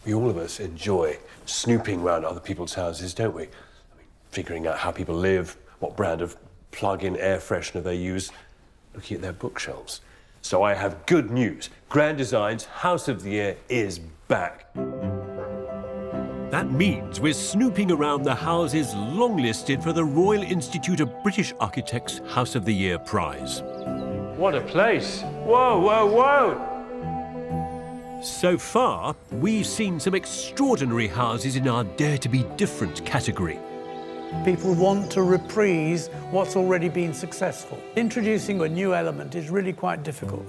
We all of us enjoy snooping around other people's houses, don't we? I mean, figuring out how people live, what brand of plug-in air freshener they use, looking at their bookshelves. So I have good news. Grand Design's House of the Year is back. That means we're snooping around the houses longlisted for the Royal Institute of British Architects House of the Year prize. What a place! Whoa, whoa, whoa! So far, we've seen some extraordinary houses in our Dare to be Different category. People want to reprise what's already been successful. Introducing a new element is really quite difficult.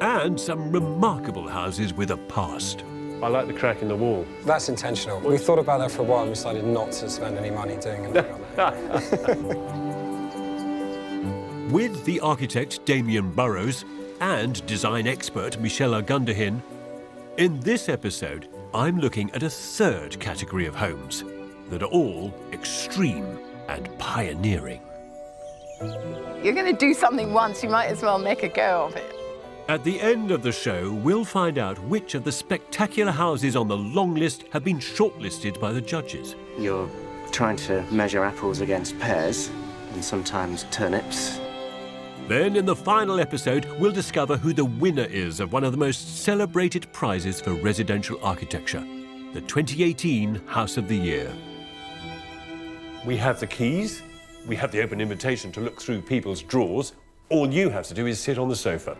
And some remarkable houses with a past. I like the crack in the wall. That's intentional. We thought about that for a while and decided not to spend any money doing anything on that. With the architect Damien Burrows and design expert Michelle Gunderhin, in this episode, I'm looking at a third category of homes that are all extreme and pioneering. You're going to do something once, you might as well make a go of it. At the end of the show, we'll find out which of the spectacular houses on the long list have been shortlisted by the judges. You're trying to measure apples against pears, and sometimes turnips. Then, in the final episode, we'll discover who the winner is of one of the most celebrated prizes for residential architecture, the 2018 House of the Year. We have the keys, we have the open invitation to look through people's drawers. All you have to do is sit on the sofa.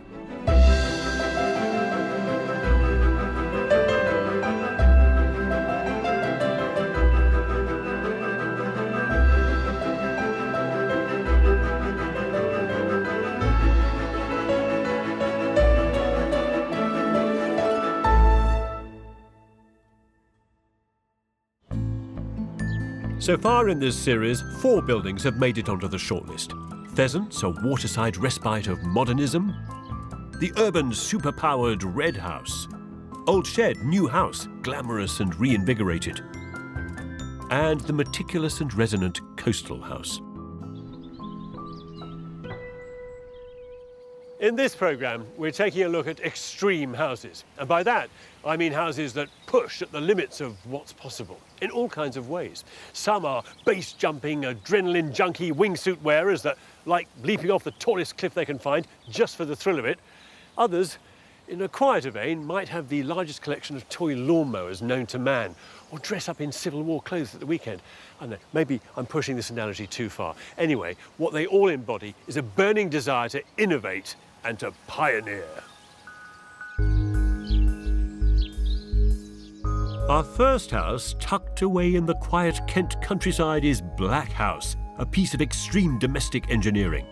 So far in this series, 4 buildings have made it onto the shortlist. Pheasants, a waterside respite of modernism. The urban superpowered Red House. Old Shed, new house, glamorous and reinvigorated. And the meticulous and resonant Coastal House. In this programme, we're taking a look at extreme houses. And by that, I mean houses that push at the limits of what's possible in all kinds of ways. Some are base-jumping, adrenaline junkie wingsuit wearers that like leaping off the tallest cliff they can find just for the thrill of it. Others, in a quieter vein, might have the largest collection of toy lawnmowers known to man, or dress up in Civil War clothes at the weekend. I don't know, maybe I'm pushing this analogy too far. Anyway, what they all embody is a burning desire to innovate and to pioneer. Our first house, tucked away in the quiet Kent countryside, is Black House, a piece of extreme domestic engineering.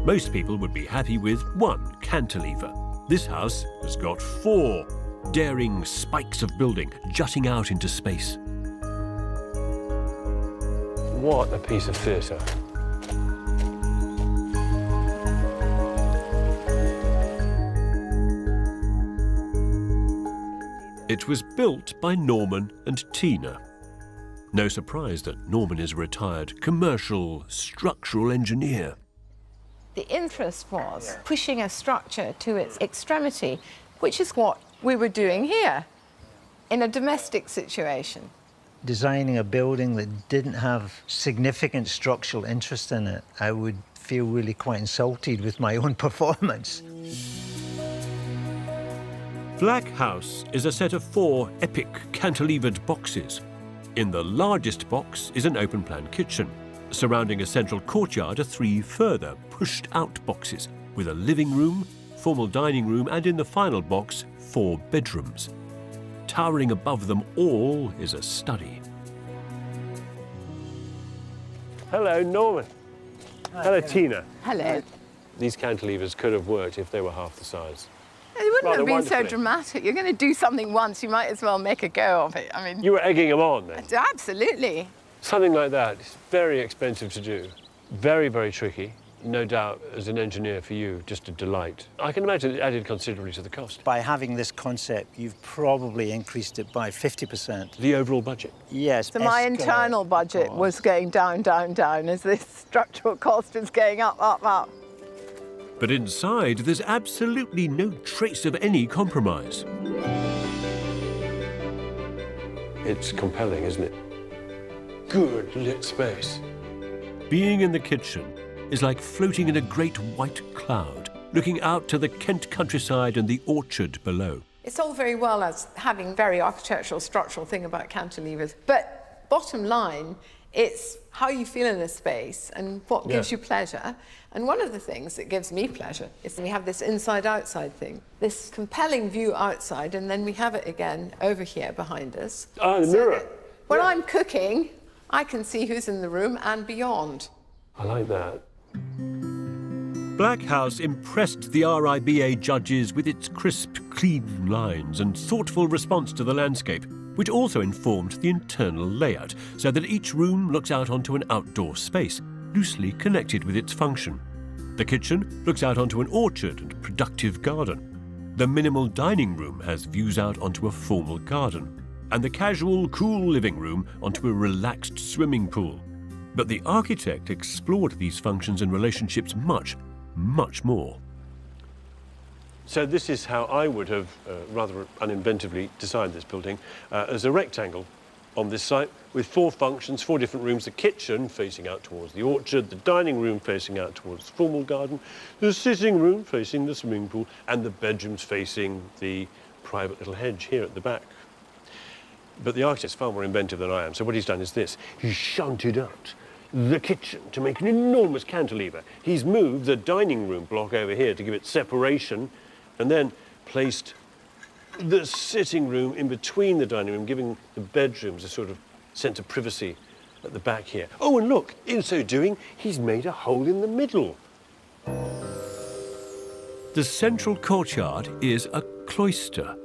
Most people would be happy with 1 cantilever. This house has got 4 daring spikes of building jutting out into space. What a piece of theatre. It was built by Norman and Tina. No surprise that Norman is a retired commercial structural engineer. The interest was pushing a structure to its extremity, which is what we were doing here in a domestic situation. Designing a building that didn't have significant structural interest in it, I would feel really quite insulted with my own performance. Black House is a set of 4 epic cantilevered boxes. In the largest box is an open-plan kitchen. Surrounding a central courtyard are 3 further pushed-out boxes with a living room, formal dining room, and in the final box, 4 bedrooms. Towering above them all is a study. Hello, Norman. Hello, Tina. Hello. These cantilevers could have worked if they were half the size. It wouldn't Rather have been so wonderfully. dramatic. You're going to do something once, you might as well make a go of it. I mean, You were egging them on then. absolutely. Something like that is very expensive to do. Very, very tricky. No doubt, as an engineer for you, just a delight. I can imagine it added considerably to the cost. By having this concept, you've probably increased it by 50%. The overall budget. Yes. So my internal budget was going down, down, down as this structural cost is going up, up, up. But inside, there's absolutely no trace of any compromise. It's compelling, isn't it? Good lit space. Being in the kitchen is like floating in a great white cloud, looking out to the Kent countryside and the orchard below. It's all very well as having very architectural, structural thing about cantilevers, but bottom line, it's how you feel in a space and what gives you pleasure. And one of the things that gives me pleasure is we have this inside-outside thing, this compelling view outside, and then we have it again over here behind us. Ah, the mirror. When I'm cooking, I can see who's in the room and beyond. I like that. Black House impressed the RIBA judges with its crisp, clean lines and thoughtful response to the landscape, which also informed the internal layout, so that each room looks out onto an outdoor space, loosely connected with its function. The kitchen looks out onto an orchard and productive garden. The minimal dining room has views out onto a formal garden, and the casual, cool living room onto a relaxed swimming pool. But the architect explored these functions and relationships much, much more. So this is how I would have rather uninventively designed this building as a rectangle on this site with 4 functions, 4 different rooms: the kitchen facing out towards the orchard, the dining room facing out towards the formal garden, the sitting room facing the swimming pool, and the bedrooms facing the private little hedge here at the back. But the architect's far more inventive than I am, so what he's done is this. He's shunted out the kitchen to make an enormous cantilever. He's moved the dining room block over here to give it separation, and then placed the sitting room in between the dining room, giving the bedrooms a sort of sense of privacy at the back here. Oh, and look, in so doing, he's made a hole in the middle. The central courtyard is a cloister.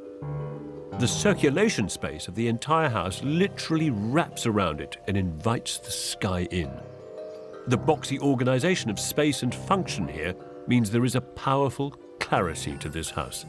The circulation space of the entire house literally wraps around it and invites the sky in. The boxy organisation of space and function here means there is a powerful clarity to this house.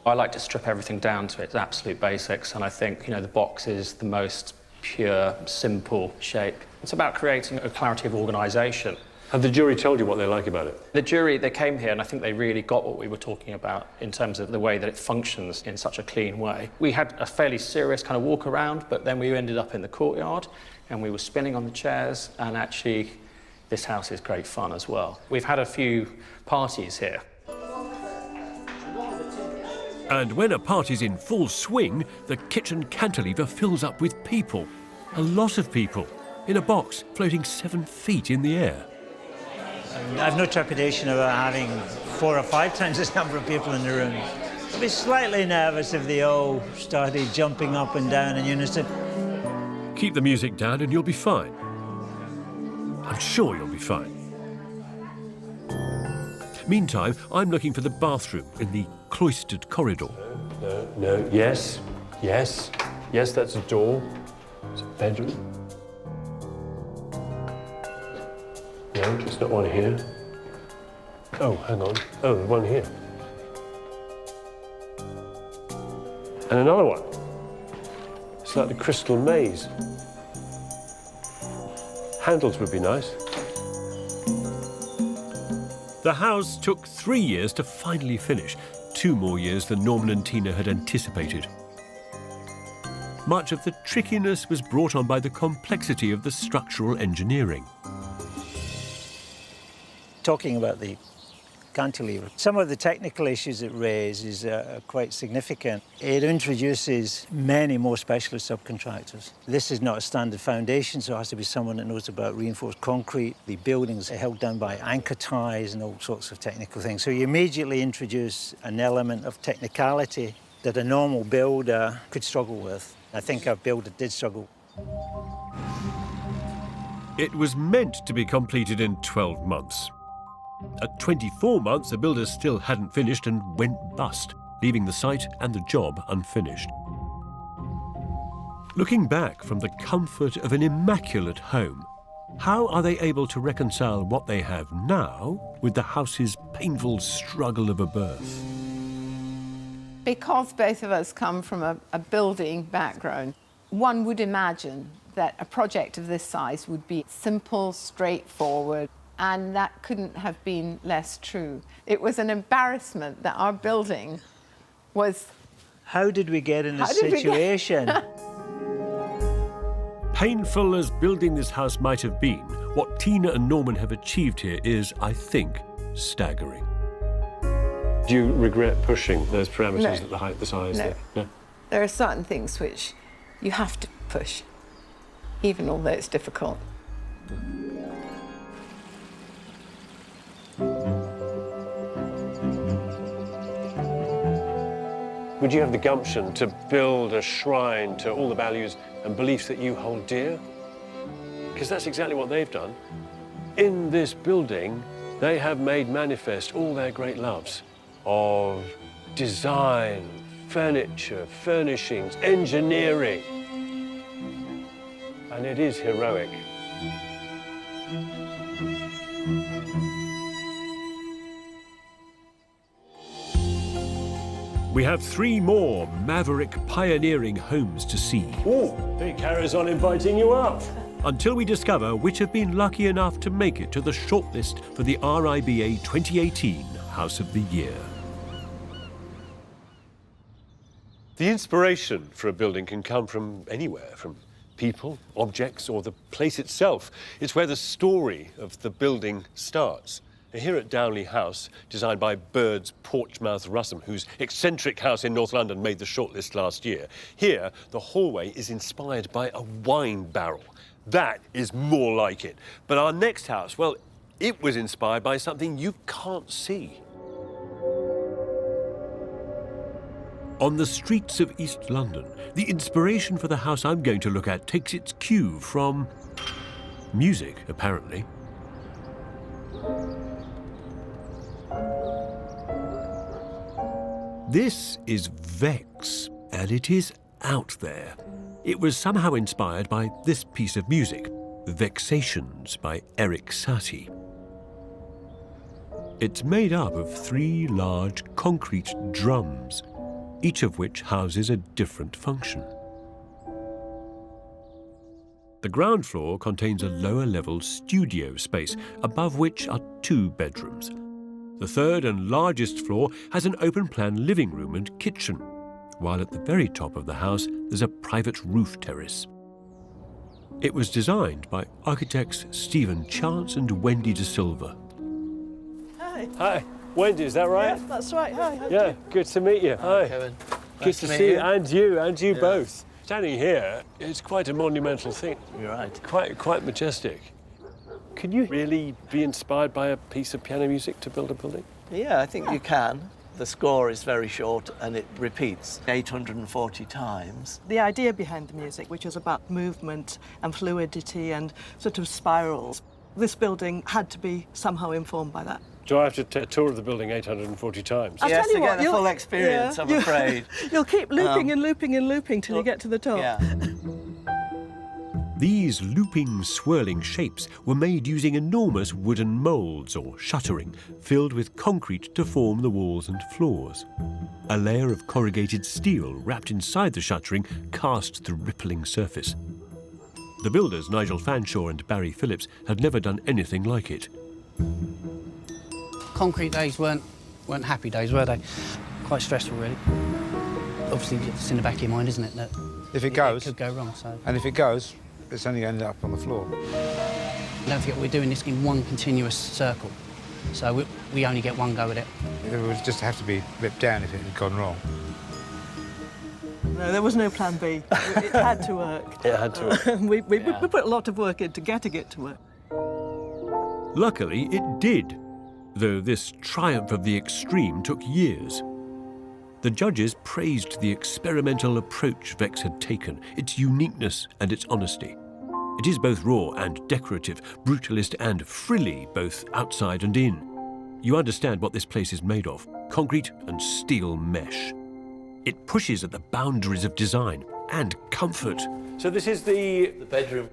I like to strip everything down to its absolute basics, and I think, the box is the most pure, simple shape. It's about creating a clarity of organisation. Have the jury told you what they like about it? The jury, they came here, and I think they really got what we were talking about in terms of the way that it functions in such a clean way. We had a fairly serious kind of walk around, but then we ended up in the courtyard, and we were spinning on the chairs, and actually, this house is great fun as well. We've had a few parties here. And when a party's in full swing, the kitchen cantilever fills up with people. A lot of people, in a box floating 7 feet in the air. I've no trepidation about having 4 or 5 times this number of people in the room. I'd be slightly nervous if they all started jumping up and down in unison. Keep the music down and you'll be fine. I'm sure you'll be fine. Meantime, I'm looking for the bathroom in the cloistered corridor. No, yes, that's a door. It's a bedroom. No, it's not one here. Oh, hang on. Oh, there's one here. And another one. It's like the crystal maze. Handles would be nice. The house took 3 years to finally finish, 2 more years than Norman and Tina had anticipated. Much of the trickiness was brought on by the complexity of the structural engineering. Talking about the cantilever, some of the technical issues it raises are quite significant. It introduces many more specialist subcontractors. This is not a standard foundation, so it has to be someone that knows about reinforced concrete. The buildings are held down by anchor ties and all sorts of technical things. So you immediately introduce an element of technicality that a normal builder could struggle with. I think our builder did struggle. It was meant to be completed in 12 months. At 24 months, the builders still hadn't finished and went bust, leaving the site and the job unfinished. Looking back from the comfort of an immaculate home, how are they able to reconcile what they have now with the house's painful struggle of a birth? Because both of us come from a building background, one would imagine that a project of this size would be simple, straightforward, And that couldn't have been less true. It was an embarrassment that our building was... How did we get in this situation? Painful as building this house might have been, what Tina and Norman have achieved here is, I think, staggering. Do you regret pushing those parameters at the height, the size? No. No. There are certain things which you have to push, even although it's difficult. Would you have the gumption to build a shrine to all the values and beliefs that you hold dear? Because that's exactly what they've done. In this building, they have made manifest all their great loves of design, furniture, furnishings, engineering. And it is heroic. We have 3 more maverick pioneering homes to see. Ooh, he carries on inviting you up. Until we discover which have been lucky enough to make it to the shortlist for the RIBA 2018 House of the Year. The inspiration for a building can come from anywhere, from people, objects, or the place itself. It's where the story of the building starts. Here at Downley House, designed by Bird's Porchmouth Russell, whose eccentric house in North London made the shortlist last year, here the hallway is inspired by a wine barrel. That is more like it. But our next house, well, it was inspired by something you can't see. On the streets of East London, the inspiration for the house I'm going to look at takes its cue from music, apparently. This is Vex, and it is out there. It was somehow inspired by this piece of music, Vexations by Eric Satie. It's made up of 3 large concrete drums, each of which houses a different function. The ground floor contains a lower-level studio space, above which are 2 bedrooms. The 3rd and largest floor has an open-plan living room and kitchen, while at the very top of the house there's a private roof terrace. It was designed by architects Stephen Chance and Wendy De Silva. Hi. Hi, Wendy, is that right? Yeah, that's right. Hi. Yeah, good to meet you. Hi. Kevin. Good Nice to meet see you. you, and you both. Standing here, it's quite a monumental thing. You're right. Quite majestic. Could you really be inspired by a piece of piano music to build a building? Yeah, I think you can. The score is very short and it repeats 840 times. The idea behind the music, which is about movement and fluidity and sort of spirals, this building had to be somehow informed by that. Do I have to take a tour of the building 840 times? I'll Yes, tell you to what, get the full experience, I'm afraid. You'll keep looping and looping and looping till you get to the top. Yeah. These looping, swirling shapes were made using enormous wooden moulds or shuttering, filled with concrete to form the walls and floors. A layer of corrugated steel wrapped inside the shuttering cast the rippling surface. The builders, Nigel Fanshawe and Barry Phillips, had never done anything like it. Concrete days weren't happy days, were they? Quite stressful, really. Obviously, it's in the back of your mind, isn't it, that if it goes, it could go wrong. So. And if it goes, it's only going to end up on the floor. Don't forget, we're doing this in one continuous circle, so we only get one go at it. It would just have to be ripped down if it had gone wrong. No, there was no plan B. It had to work. It had to work. we put a lot of work into getting it to work. Luckily, it did, though this triumph of the extreme took years. The judges praised the experimental approach Vex had taken, its uniqueness and its honesty. It is both raw and decorative, brutalist and frilly, both outside and in. You understand what this place is made of, concrete and steel mesh. It pushes at the boundaries of design and comfort. So this is the bedroom.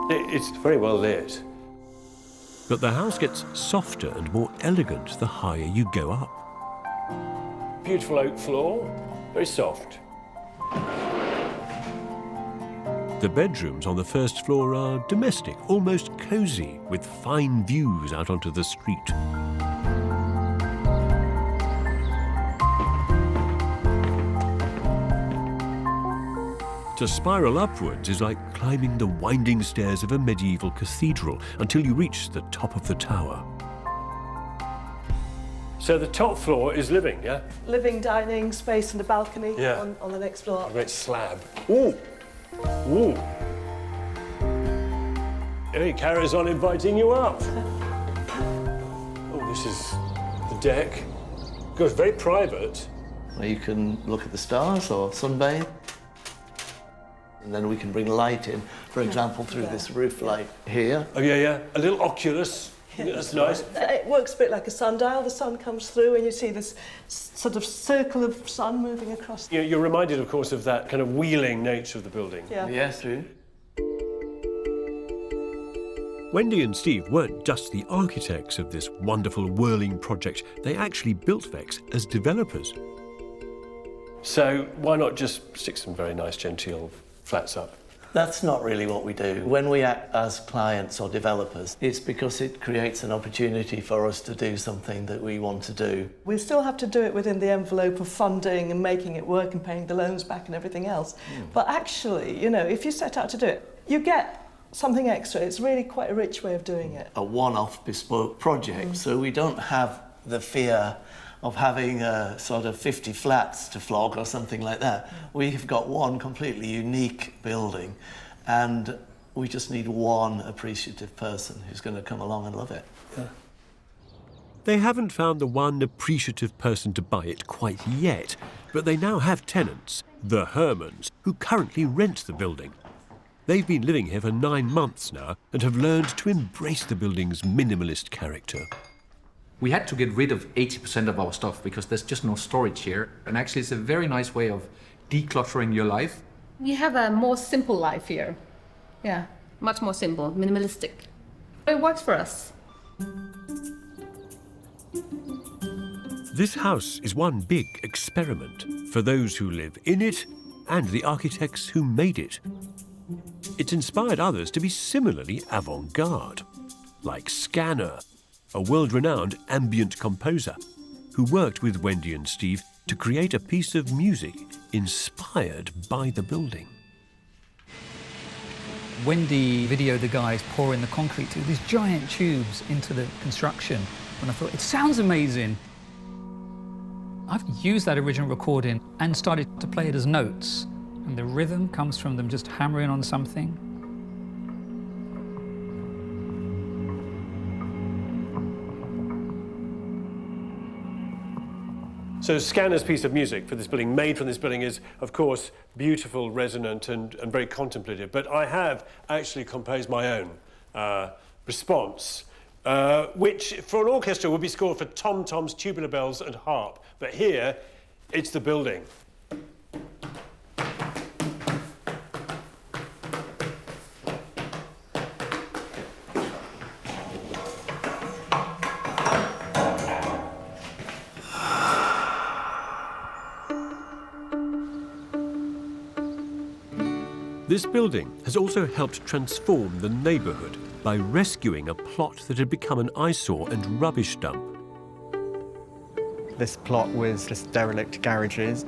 It's very well lit. But the house gets softer and more elegant the higher you go up. Beautiful oak floor, very soft. The bedrooms on the first floor are domestic, almost cosy, with fine views out onto the street. To spiral upwards is like climbing the winding stairs of a medieval cathedral until you reach the top of the tower. So the top floor is living, yeah? Living, dining, space and a balcony on the next floor. A great slab. Ooh! Ooh! He carries on inviting you up. Oh, this is the deck. It goes very private. Where you can look at the stars or sunbathe. And then we can bring light in, for example, through this roof light here. Oh, yeah, yeah. A little oculus. That's nice. It works a bit like a sundial. The sun comes through and you see this sort of circle of sun moving across. You're reminded, of course, of that kind of wheeling nature of the building. Yeah. Yes, through. Wendy and Steve weren't just the architects of this wonderful whirling project. They actually built Vex as developers. So why not just stick some very nice genteel flats up? That's not really what we do. When we act as clients or developers, it's because it creates an opportunity for us to do something that we want to do. We still have to do it within the envelope of funding and making it work and paying the loans back and everything else. But actually, you know, if you set out to do it, you get something extra. It's really quite a rich way of doing it. A one-off bespoke project, so we don't have the fear of having sort of 50 flats to flog or something like that. We've got one completely unique building and we just need one appreciative person who's going to come along and love it. Yeah. They haven't found the one appreciative person to buy it quite yet, but they now have tenants, the Hermans, who currently rent the building. They've been living here for 9 months now and have learned to embrace the building's minimalist character. We had to get rid of 80% of our stuff because there's just no storage here. And actually it's a very nice way of decluttering your life. We have a more simple life here. Yeah, much more simple, minimalistic. It works for us. This house is one big experiment for those who live in it and the architects who made it. It's inspired others to be similarly avant-garde, like Scanner, a world-renowned ambient composer who worked with Wendy and Steve to create a piece of music inspired by the building. Wendy videoed the guys pouring the concrete through these giant tubes into the construction, and I thought, it sounds amazing. I've used that original recording and started to play it as notes, and the rhythm comes from them just hammering on something. So Scanner's piece of music for this building, made from this building, is, of course, beautiful, resonant, and very contemplative. But I have actually composed my own response, which, for an orchestra, would be scored for tom-toms, tubular bells, and harp. But here, it's the building. This building has also helped transform the neighbourhood by rescuing a plot that had become an eyesore and rubbish dump. This plot was just derelict garages.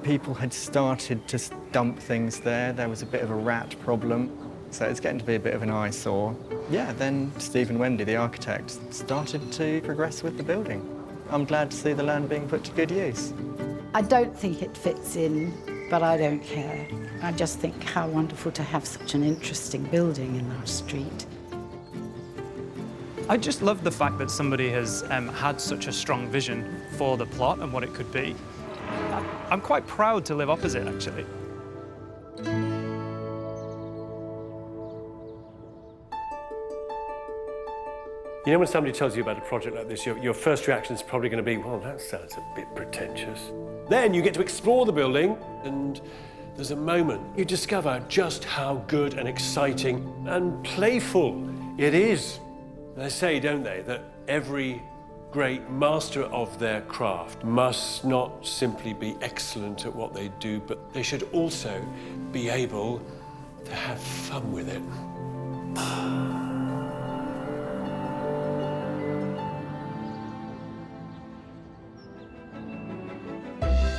People had started to dump things there. There was a bit of a rat problem, so it's getting to be a bit of an eyesore. Yeah, then Steve and Wendy, the architects, started to progress with the building. I'm glad to see the land being put to good use. I don't think it fits in, but I don't care. I just think how wonderful to have such an interesting building in our street. I just love the fact that somebody has had such a strong vision for the plot and what it could be. I'm quite proud to live opposite, actually. You know, when somebody tells you about a project like this, your first reaction is probably going to be, well, that sounds a bit pretentious. Then you get to explore the building, and there's a moment you discover just how good and exciting and playful it is. They say, don't they, that every great master of their craft must not simply be excellent at what they do, but they should also be able to have fun with it.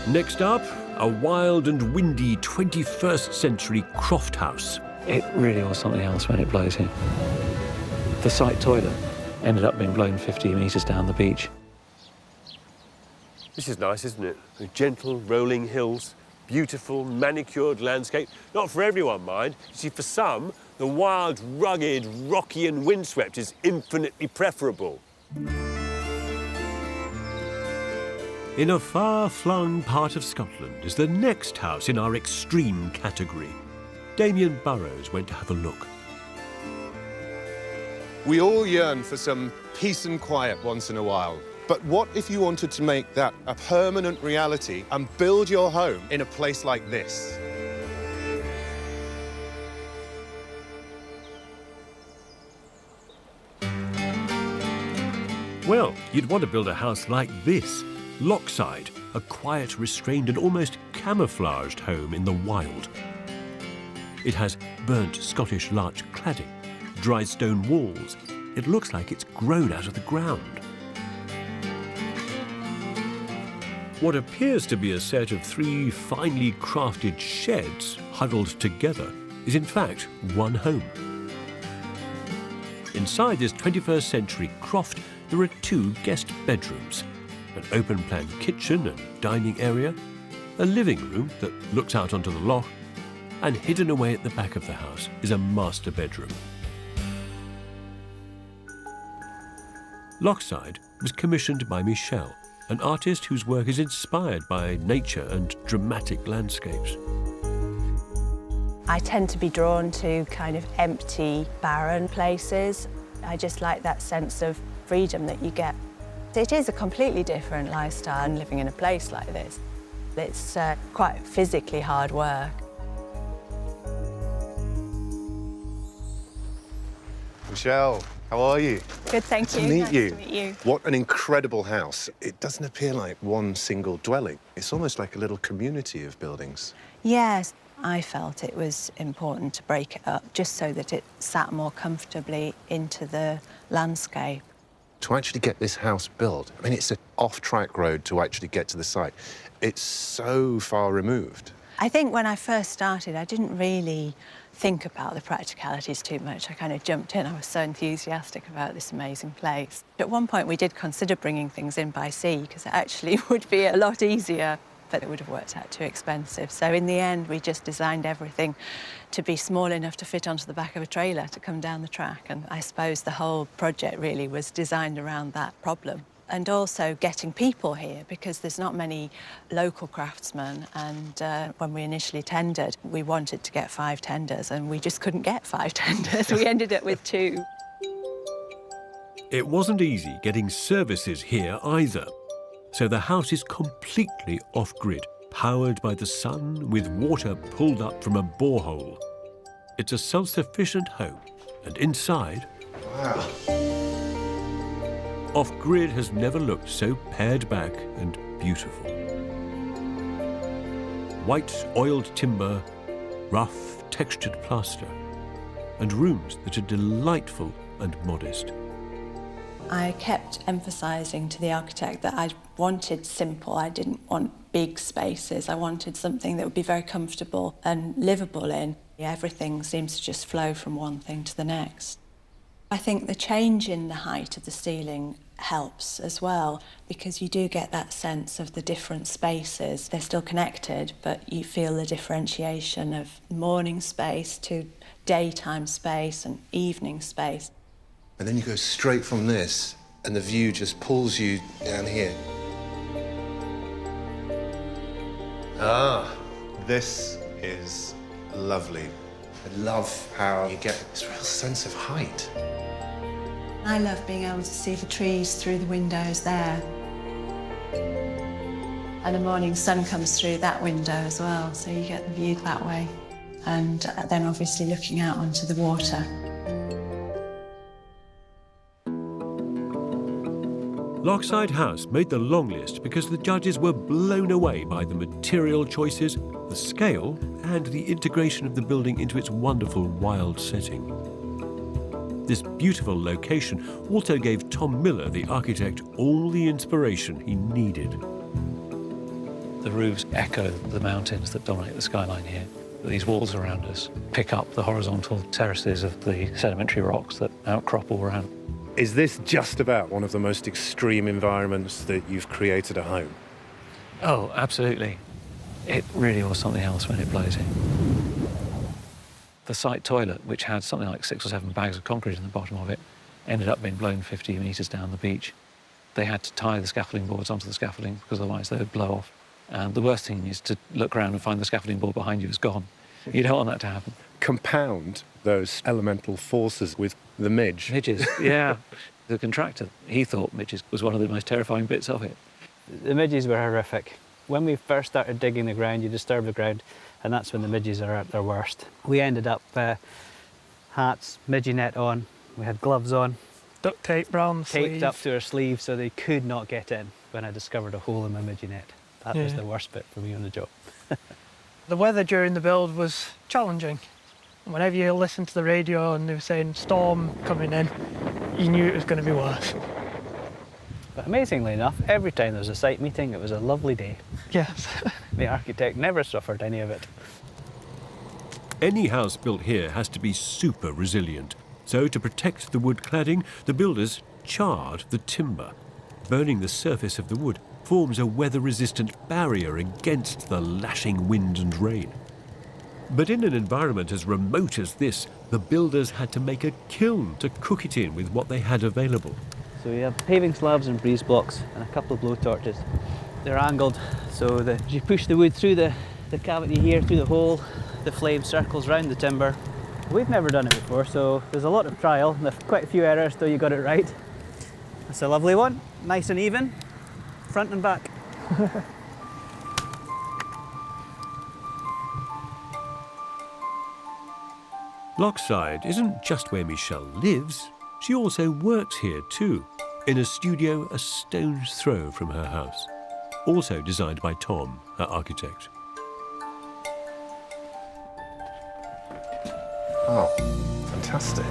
Next up, a wild and windy 21st century croft house. It really was something else when it blows in. The site toilet ended up being blown 50 metres down the beach. This is nice, isn't it? The gentle rolling hills, beautiful manicured landscape. Not for everyone, mind. You see, for some, the wild, rugged, rocky and windswept is infinitely preferable. In a far-flung part of Scotland is the next house in our extreme category. Damien Burrows went to have a look. We all yearn for some peace and quiet once in a while. But what if you wanted to make that a permanent reality and build your home in a place like this? Well, you'd want to build a house like this. Lockside, a quiet, restrained and almost camouflaged home in the wild. It has burnt Scottish larch cladding, dry stone walls. It looks like it's grown out of the ground. What appears to be a set of 3 finely crafted sheds huddled together is in fact one home. Inside this 21st century croft, there are 2 guest bedrooms, an open-plan kitchen and dining area, a living room that looks out onto the loch, and hidden away at the back of the house is a master bedroom. Lockside was commissioned by Michelle, an artist whose work is inspired by nature and dramatic landscapes. I tend to be drawn to kind of empty, barren places. I just like that sense of freedom that you get. It is a completely different lifestyle living in a place like this. It's quite physically hard work. Michelle, how are you? Good, thank you. Nice to meet you. What an incredible house. It doesn't appear like one single dwelling. It's almost like a little community of buildings. Yes, I felt it was important to break it up just so that it sat more comfortably into the landscape. To actually get this house built, I mean, it's an off-track road to actually get to the site. It's so far removed. I think when I first started, I didn't really think about the practicalities too much. I kind of jumped in. I was so enthusiastic about this amazing place. At one point, we did consider bringing things in by sea because it actually would be a lot easier, but it would have worked out too expensive. So in the end, we just designed everything to be small enough to fit onto the back of a trailer to come down the track. And I suppose the whole project really was designed around that problem. And also getting people here, because there's not many local craftsmen. And when we initially tendered, we wanted to get 5 tenders, and we just couldn't get 5 tenders. We ended up with 2. It wasn't easy getting services here either. So the house is completely off-grid, powered by the sun with water pulled up from a borehole. It's a self-sufficient home, and inside... Wow. Off-grid has never looked so pared back and beautiful. White oiled timber, rough textured plaster, and rooms that are delightful and modest. I kept emphasising to the architect that I wanted simple. I didn't want big spaces. I wanted something that would be very comfortable and livable in. Everything seems to just flow from one thing to the next. I think the change in the height of the ceiling helps as well, because you do get that sense of the different spaces. They're still connected, but you feel the differentiation of morning space to daytime space and evening space. And then you go straight from this, and the view just pulls you down here. Ah, this is lovely. I love how you get this real sense of height. I love being able to see the trees through the windows there. And the morning sun comes through that window as well, so you get the view that way. And then obviously looking out onto the water. Lockside House made the long list because the judges were blown away by the material choices, the scale, and the integration of the building into its wonderful wild setting. This beautiful location also gave Tom Miller, the architect, all the inspiration he needed. The roofs echo the mountains that dominate the skyline here. These walls around us pick up the horizontal terraces of the sedimentary rocks that outcrop all around. Is this just about one of the most extreme environments that you've created at home? Oh, absolutely. It really was something else when it blows in. The site toilet, which had something like 6 or 7 bags of concrete in the bottom of it, ended up being blown 50 metres down the beach. They had to tie the scaffolding boards onto the scaffolding because otherwise they would blow off. And the worst thing is to look around and find the scaffolding board behind you is gone. You don't want that to happen. Compound those elemental forces with the midge. Midges, yeah. The contractor, he thought midges was one of the most terrifying bits of it. The midges were horrific. When we first started digging the ground, you disturb the ground, and that's when the midges are at their worst. We ended up hats, midgie net on, we had gloves on. Duct tape round the taped sleeve. up to our sleeves so they could not get in when I discovered a hole in my midgie net. That was Yeah. the worst bit for me on the job. The weather during the build was challenging. Whenever you listened to the radio and they were saying storm coming in, you knew it was going to be worse. But amazingly enough, every time there was a site meeting, it was a lovely day. Yes. The architect never suffered any of it. Any house built here has to be super resilient. So to protect the wood cladding, the builders charred the timber. Burning the surface of the wood forms a weather-resistant barrier against the lashing wind and rain. But in an environment as remote as this, the builders had to make a kiln to cook it in with what they had available. So we have paving slabs and breeze blocks and a couple of blow torches. They're angled so that as you push the wood through the cavity here, through the hole, the flame circles round the timber. We've never done it before, so there's a lot of trial. There's quite a few errors till you got it right. That's a lovely one, nice and even, front and back. Lockside isn't just where Michelle lives, she also works here too, in a studio a stone's throw from her house. Also designed by Tom, her architect. Oh, fantastic.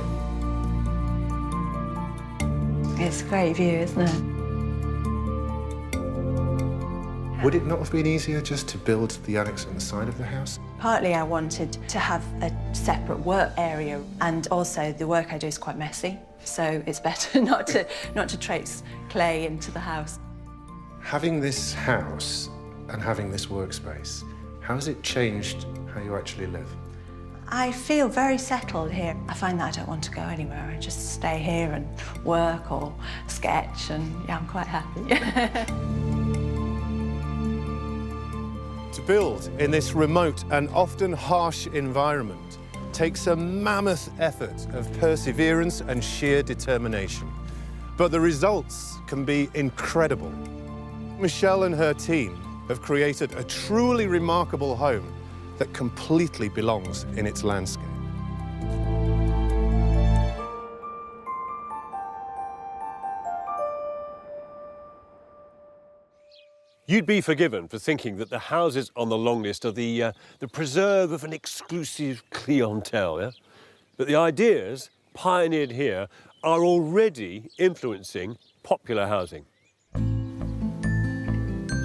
It's a great view, isn't it? Would it not have been easier just to build the annex on the side of the house? Partly I wanted to have a separate work area, and also the work I do is quite messy, so it's better not to trace clay into the house. Having this house and having this workspace, how has it changed how you actually live? I feel very settled here. I find that I don't want to go anywhere. I just stay here and work or sketch, and yeah, I'm quite happy. To build in this remote and often harsh environment takes a mammoth effort of perseverance and sheer determination. But the results can be incredible. Michelle and her team have created a truly remarkable home that completely belongs in its landscape. You'd be forgiven for thinking that the houses on the long list are the preserve of an exclusive clientele, yeah? But the ideas pioneered here are already influencing popular housing.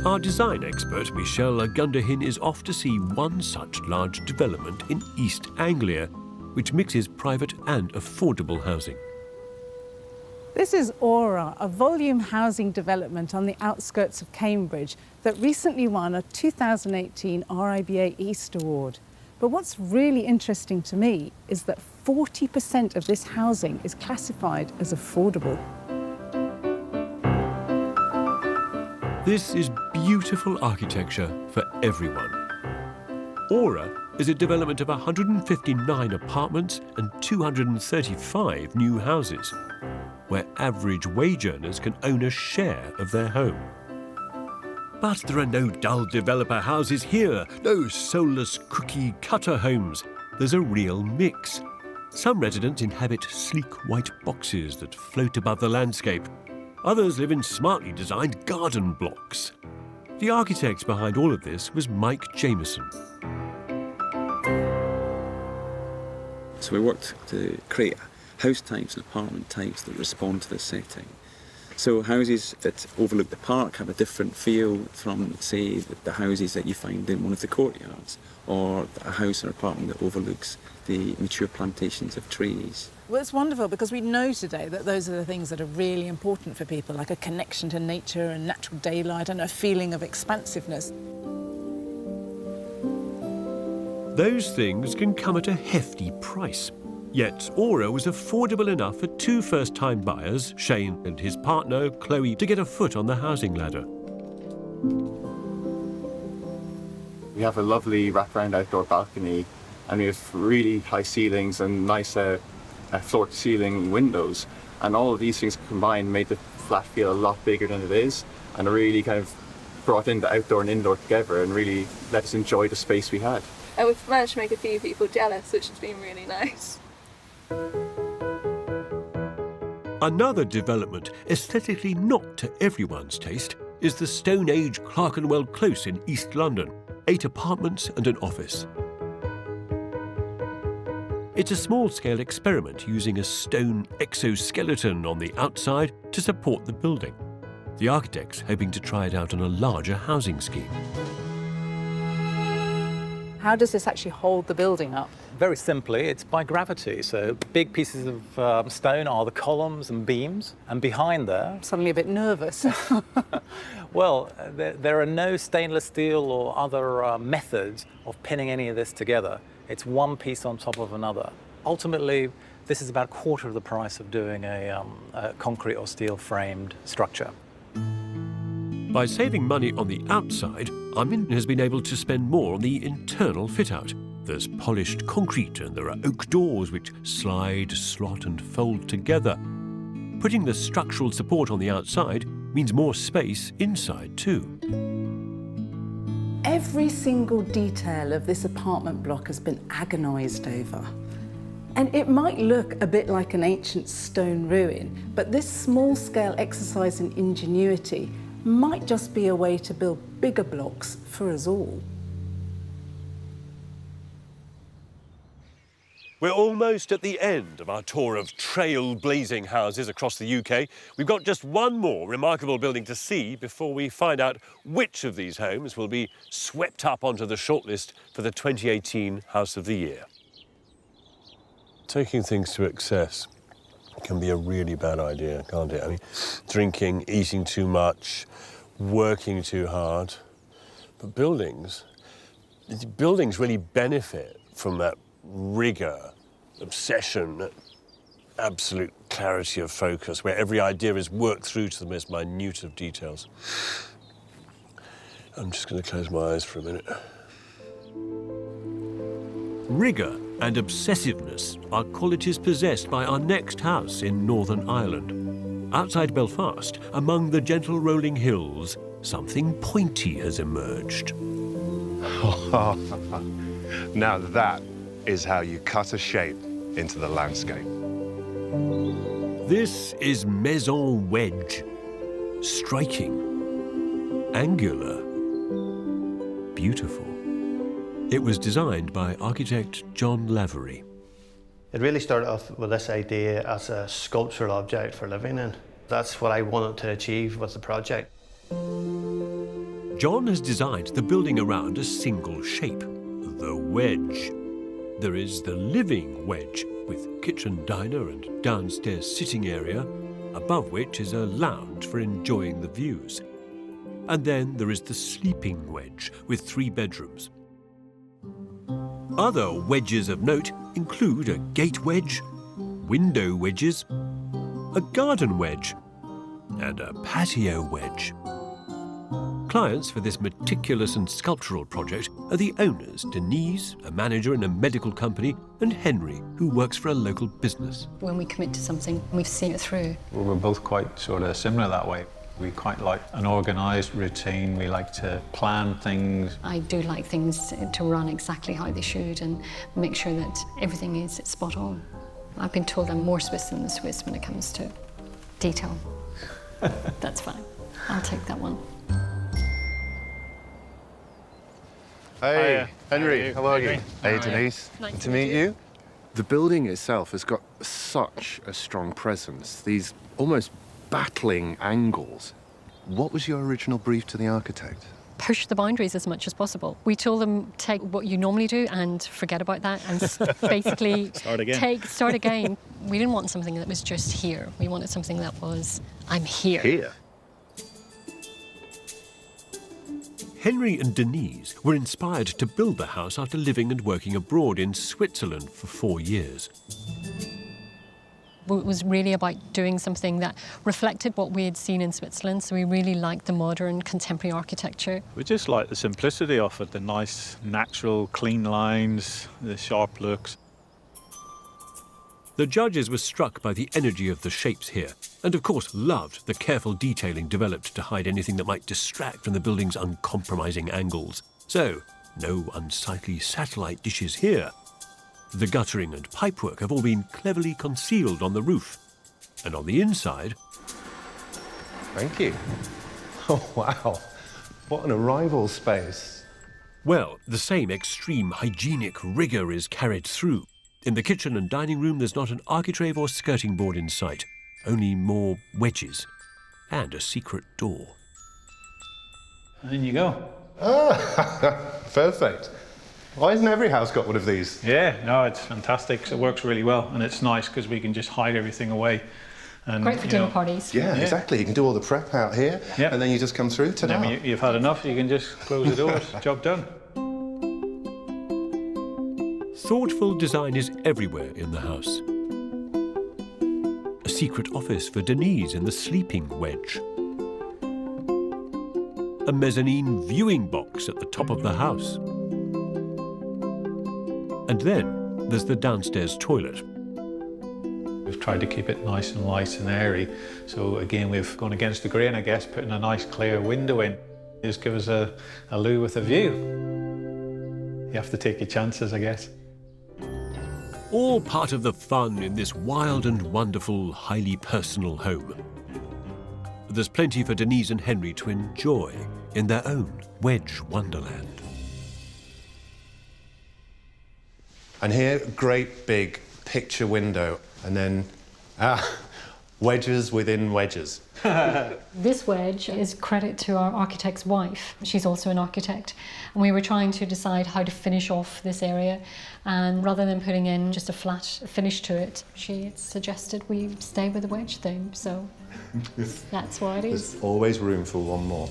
Our design expert, Michelle Gunderhin, is off to see one such large development in East Anglia, which mixes private and affordable housing. This is Aura, a volume housing development on the outskirts of Cambridge that recently won a 2018 RIBA East Award. But what's really interesting to me is that 40% of this housing is classified as affordable. This is beautiful architecture for everyone. Aura is a development of 159 apartments and 235 new houses, where average wage earners can own a share of their home. But there are no dull developer houses here, no soulless cookie cutter homes. There's a real mix. Some residents inhabit sleek white boxes that float above the landscape. Others live in smartly designed garden blocks. The architect behind all of this was Mike Jameson. So we worked to create house types and apartment types that respond to the setting. So houses that overlook the park have a different feel from, say, the houses that you find in one of the courtyards, or a house or apartment that overlooks the mature plantations of trees. Well, it's wonderful because we know today that those are the things that are really important for people, like a connection to nature and natural daylight and a feeling of expansiveness. Those things can come at a hefty price. Yet Aura was affordable enough for two first-time buyers, Shane and his partner, Chloe, to get a foot on the housing ladder. We have a lovely wraparound outdoor balcony, and we have really high ceilings and nice floor-to-ceiling windows. And all of these things combined made the flat feel a lot bigger than it is, and it really kind of brought in the outdoor and indoor together and really let us enjoy the space we had. And we've managed to make a few people jealous, which has been really nice. Another development, aesthetically not to everyone's taste, is the Stone Age Clerkenwell Close in East London, 8 apartments and an office. It's a small-scale experiment using a stone exoskeleton on the outside to support the building. The architect's hoping to try it out on a larger housing scheme. How does this actually hold the building up? Very simply, it's by gravity. So big pieces of stone are the columns and beams, and behind there... Suddenly a bit nervous. Well, there are no stainless steel or other methods of pinning any of this together. It's one piece on top of another. Ultimately, this is about a quarter of the price of doing a concrete or steel framed structure. By saving money on the outside, Armin has been able to spend more on the internal fit-out. There's polished concrete and there are oak doors which slide, slot and fold together. Putting the structural support on the outside means more space inside too. Every single detail of this apartment block has been agonised over. And it might look a bit like an ancient stone ruin, but this small-scale exercise in ingenuity might just be a way to build bigger blocks for us all. We're almost at the end of our tour of trailblazing houses across the UK. We've got just one more remarkable building to see before we find out which of these homes will be swept up onto the shortlist for the 2018 House of the Year. Taking things to excess can be a really bad idea, can't it? I mean, drinking, eating too much, working too hard. But buildings really benefit from that rigour, obsession, absolute clarity of focus, where every idea is worked through to the most minute of details. I'm just going to close my eyes for a minute. Rigour and obsessiveness are qualities possessed by our next house in Northern Ireland. Outside Belfast, among the gentle rolling hills, something pointy has emerged. Now that is how you cut a shape into the landscape. This is Maison Wedge. Striking, angular, beautiful. It was designed by architect John Lavery. It really started off with this idea as a sculptural object for living in. That's what I wanted to achieve with the project. John has designed the building around a single shape, the wedge. There is the living wedge, with kitchen diner and downstairs sitting area, above which is a lounge for enjoying the views. And then there is the sleeping wedge, with 3 bedrooms. Other wedges of note include a gate wedge, window wedges, a garden wedge, and a patio wedge. Clients for this meticulous and sculptural project are the owners, Denise, a manager in a medical company, and Henry, who works for a local business. When we commit to something, we've seen it through. Well, we're both quite sort of similar that way. We quite like an organised routine. We like to plan things. I do like things to run exactly how they should and make sure that everything is spot on. I've been told I'm more Swiss than the Swiss when it comes to detail. That's fine. I'll take that one. Hey, Henry, how are you? Hey, Denise. Nice to meet you. The building itself has got such a strong presence, these almost battling angles. What was your original brief to the architect? Push the boundaries as much as possible. We told them, take what you normally do and forget about that and basically Start again. Start again. We didn't want something that was just here. We wanted something that was, I'm here. Here? Henry and Denise were inspired to build the house after living and working abroad in Switzerland for 4 years. It was really about doing something that reflected what we had seen in Switzerland, so we really liked the modern, contemporary architecture. We just like the simplicity of it, the nice, natural, clean lines, the sharp looks. The judges were struck by the energy of the shapes here, and of course loved the careful detailing developed to hide anything that might distract from the building's uncompromising angles. So, no unsightly satellite dishes here. The guttering and pipework have all been cleverly concealed on the roof. And on the inside... Thank you. Oh, wow. What an arrival space. Well, the same extreme hygienic rigour is carried through. In the kitchen and dining room, there's not an architrave or skirting board in sight. Only more wedges. And a secret door. And in you go. Ah, perfect. Why hasn't every house got one of these? Yeah, no, it's fantastic. It works really well, and it's nice because we can just hide everything away. And, Great for dinner parties. Yeah, exactly. You can do all the prep out here, and then you just come through to And now. then you've had enough, you can just close the doors. Job done. Thoughtful design is everywhere in the house. A secret office for Denise in the sleeping wedge. A mezzanine viewing box at the top of the house. And then there's the downstairs toilet. We've tried to keep it nice and light and airy. So again, we've gone against the grain, I guess, putting a nice clear window in. Just give us a loo with a view. You have to take your chances, I guess. All part of the fun in this wild and wonderful, highly personal home. There's plenty for Denise and Henry to enjoy in their own wedge wonderland. And here, great big picture window, and then wedges within wedges. This wedge is credit to our architect's wife. She's also an architect. And we were trying to decide how to finish off this area. And rather than putting in just a flat finish to it, she suggested we stay with the wedge theme. So that's why it is. There's always room for one more.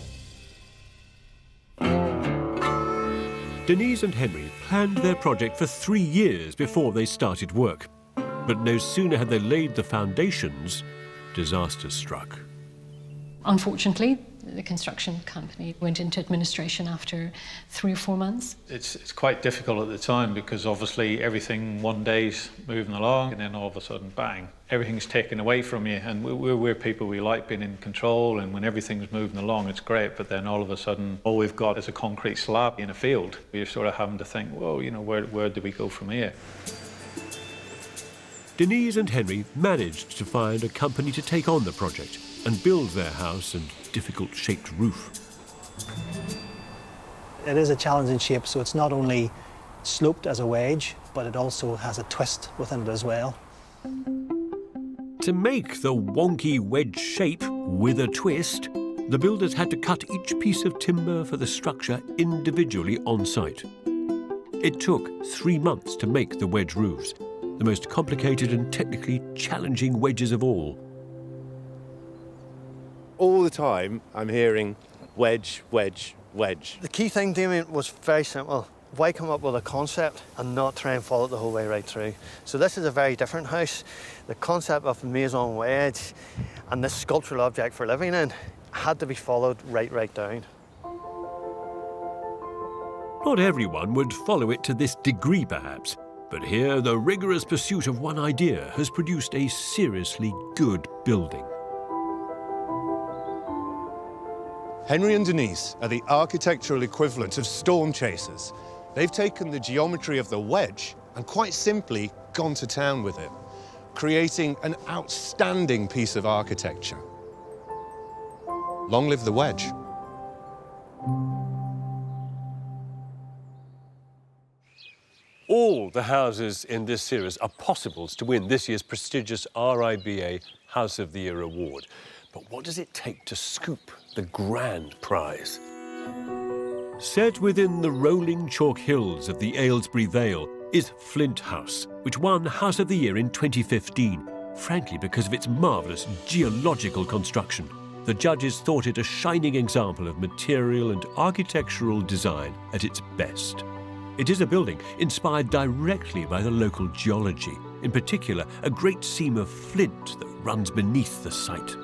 Denise and Henry planned their project for 3 years before they started work. But no sooner had they laid the foundations, disaster struck. Unfortunately, the construction company went into administration after 3 or 4 months. It's quite difficult at the time because obviously everything one day's moving along and then all of a sudden, bang, everything's taken away from you. And we're people, we like being in control, and when everything's moving along, it's great. But then all of a sudden, all we've got is a concrete slab in a field. We're sort of having to think, whoa, you know, where do we go from here? Denise and Henry managed to find a company to take on the project and build their house and difficult-shaped roof. It is a challenging shape, so it's not only sloped as a wedge, but it also has a twist within it as well. To make the wonky wedge shape with a twist, the builders had to cut each piece of timber for the structure individually on site. It took 3 months to make the wedge roofs, the most complicated and technically challenging wedges of all. All the time, I'm hearing wedge, wedge, wedge. The key thing, Damien, was very simple. Why come up with a concept and not try and follow it the whole way right through? So this is a very different house. The concept of maison wedge and this sculptural object for living in had to be followed right down. Not everyone would follow it to this degree, perhaps, but here the rigorous pursuit of one idea has produced a seriously good building. Henry and Denise are the architectural equivalent of storm chasers. They've taken the geometry of the wedge and quite simply gone to town with it, creating an outstanding piece of architecture. Long live the wedge. All the houses in this series are possibles to win this year's prestigious RIBA House of the Year award. But what does it take to scoop the grand prize? Set within the rolling chalk hills of the Aylesbury Vale is Flint House, which won House of the Year in 2015, frankly because of its marvellous geological construction. The judges thought it a shining example of material and architectural design at its best. It is a building inspired directly by the local geology, in particular a great seam of flint that runs beneath the site.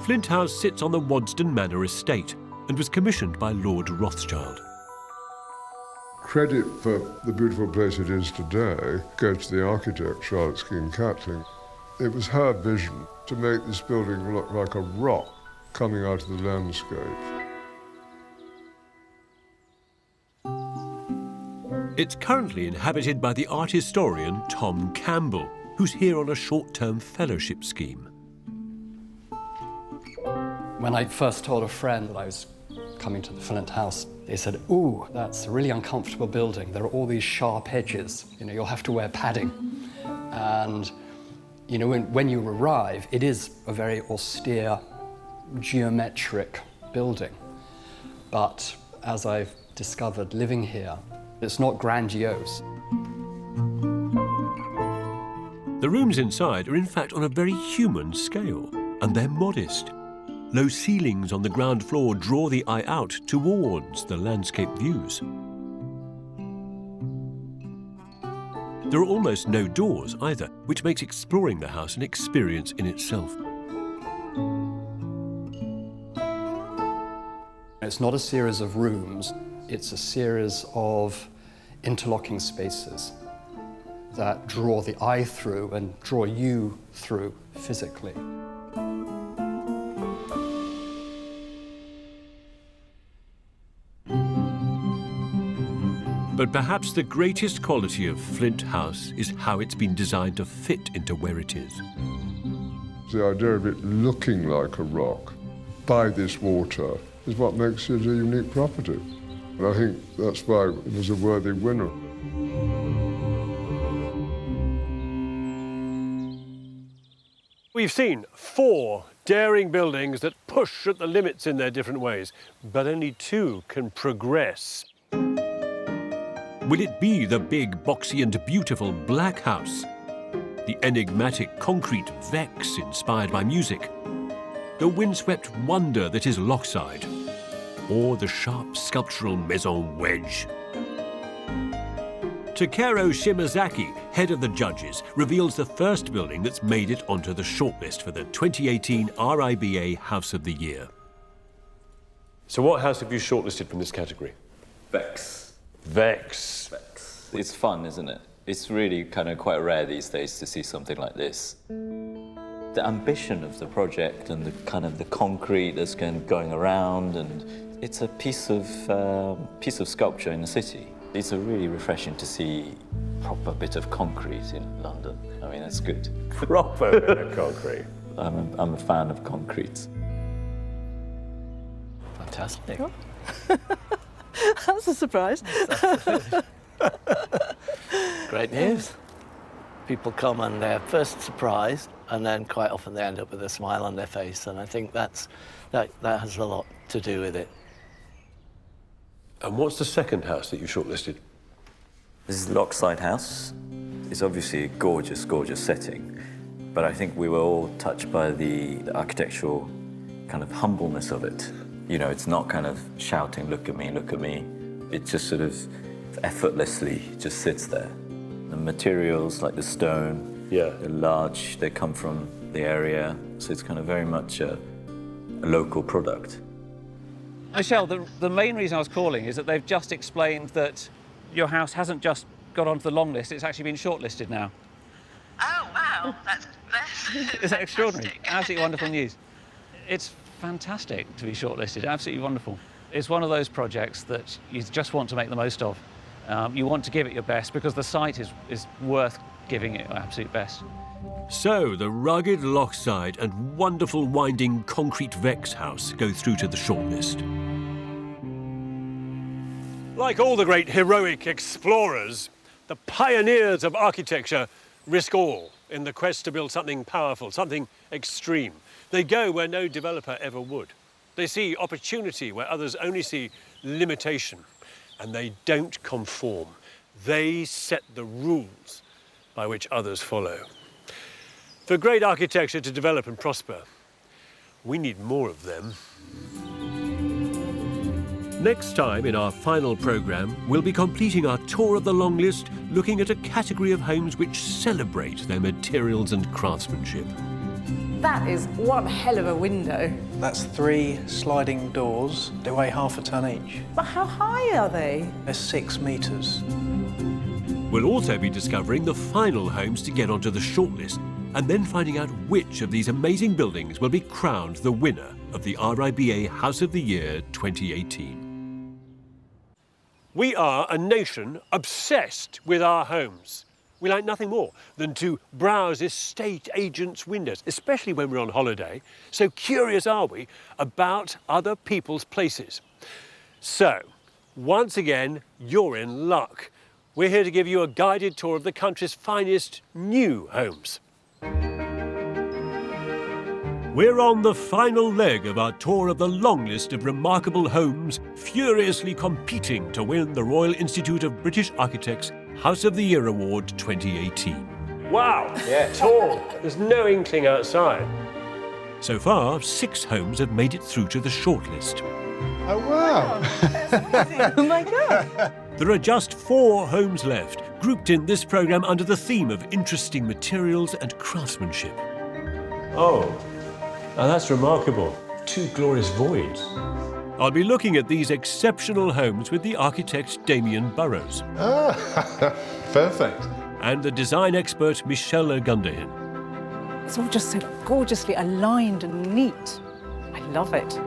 Flint House sits on the Wadston Manor estate and was commissioned by Lord Rothschild. Credit for the beautiful place it is today goes to the architect, Charlotte Skene-Catling. It was her vision to make this building look like a rock coming out of the landscape. It's currently inhabited by the art historian Tom Campbell, who's here on a short-term fellowship scheme. When I first told a friend that I was coming to the Flint House, they said, "Ooh, that's a really uncomfortable building. There are all these sharp edges. You know, you'll have to wear padding." And, you know, when you arrive, it is a very austere, geometric building. But as I've discovered living here, it's not grandiose. The rooms inside are in fact on a very human scale, and they're modest. Low ceilings on the ground floor draw the eye out towards the landscape views. There are almost no doors either, which makes exploring the house an experience in itself. It's not a series of rooms, it's a series of interlocking spaces that draw the eye through and draw you through physically. But perhaps the greatest quality of Flint House is how it's been designed to fit into where it is. The idea of it looking like a rock by this water is what makes it a unique property. And I think that's why it was a worthy winner. We've seen 4 daring buildings that push at the limits in their different ways, but only 2 can progress. Will it be the big, boxy and beautiful Black House? The enigmatic concrete Vex inspired by music? The windswept wonder that is Lockside? Or the sharp sculptural maison Wedge? Takero Shimazaki, head of the judges, reveals the first building that's made it onto the shortlist for the 2018 RIBA House of the Year. So what house have you shortlisted from this category? Vex. Vex. Vex. It's fun, isn't it? It's really kind of quite rare these days to see something like this. The ambition of the project and the kind of the concrete that's going around, and it's a piece of sculpture in the city. It's really refreshing to see a proper bit of concrete in London. I mean, that's good. Proper bit of concrete. I'm a fan of concrete. Fantastic. That's a surprise. Great news. People come and they're first surprised, and then quite often they end up with a smile on their face, and I think that has a lot to do with it. And what's the second house that you shortlisted? This is Lockside House. It's obviously a gorgeous, gorgeous setting, but I think we were all touched by the architectural kind of humbleness of it. You know, it's not kind of shouting, look at me, look at me. It just sort of effortlessly just sits there. The materials, like the stone, they're large, they come from the area, so it's kind of very much a local product. Michelle, the main reason I was calling is that they've just explained that your house hasn't just got onto the long list, it's actually been shortlisted now. Oh, wow, that's Is that extraordinary? Absolutely wonderful news. It's fantastic to be shortlisted, absolutely wonderful. It's one of those projects that you just want to make the most of. You want to give it your best because the site is worth giving it your absolute best. So the rugged Lockside and wonderful winding concrete Vex House go through to the shortlist. Like all the great heroic explorers, the pioneers of architecture risk all in the quest to build something powerful, something extreme. They go where no developer ever would. They see opportunity where others only see limitation, and they don't conform. They set the rules by which others follow. For great architecture to develop and prosper, we need more of them. Next time in our final programme, we'll be completing our tour of the long list, looking at a category of homes which celebrate their materials and craftsmanship. That is one hell of a window. That's 3 sliding doors. They weigh half a tonne each. But how high are they? They're 6 metres. We'll also be discovering the final homes to get onto the shortlist, and then finding out which of these amazing buildings will be crowned the winner of the RIBA House of the Year 2018. We are a nation obsessed with our homes. We like nothing more than to browse estate agents' windows, especially when we're on holiday. So curious are we about other people's places. So, once again, you're in luck. We're here to give you a guided tour of the country's finest new homes. We're on the final leg of our tour of the long list of remarkable homes furiously competing to win the Royal Institute of British Architects House of the Year Award 2018. Wow, tall. There's no inkling outside. So far, 6 homes have made it through to the shortlist. Oh, wow. Oh my God. There are just 4 homes left, grouped in this programme under the theme of interesting materials and craftsmanship. Oh, now that's remarkable. 2 glorious voids. I'll be looking at these exceptional homes with the architect Damien Burrows. Ah, perfect. And the design expert Michelle Gunderhin. It's all just so gorgeously aligned and neat. I love it.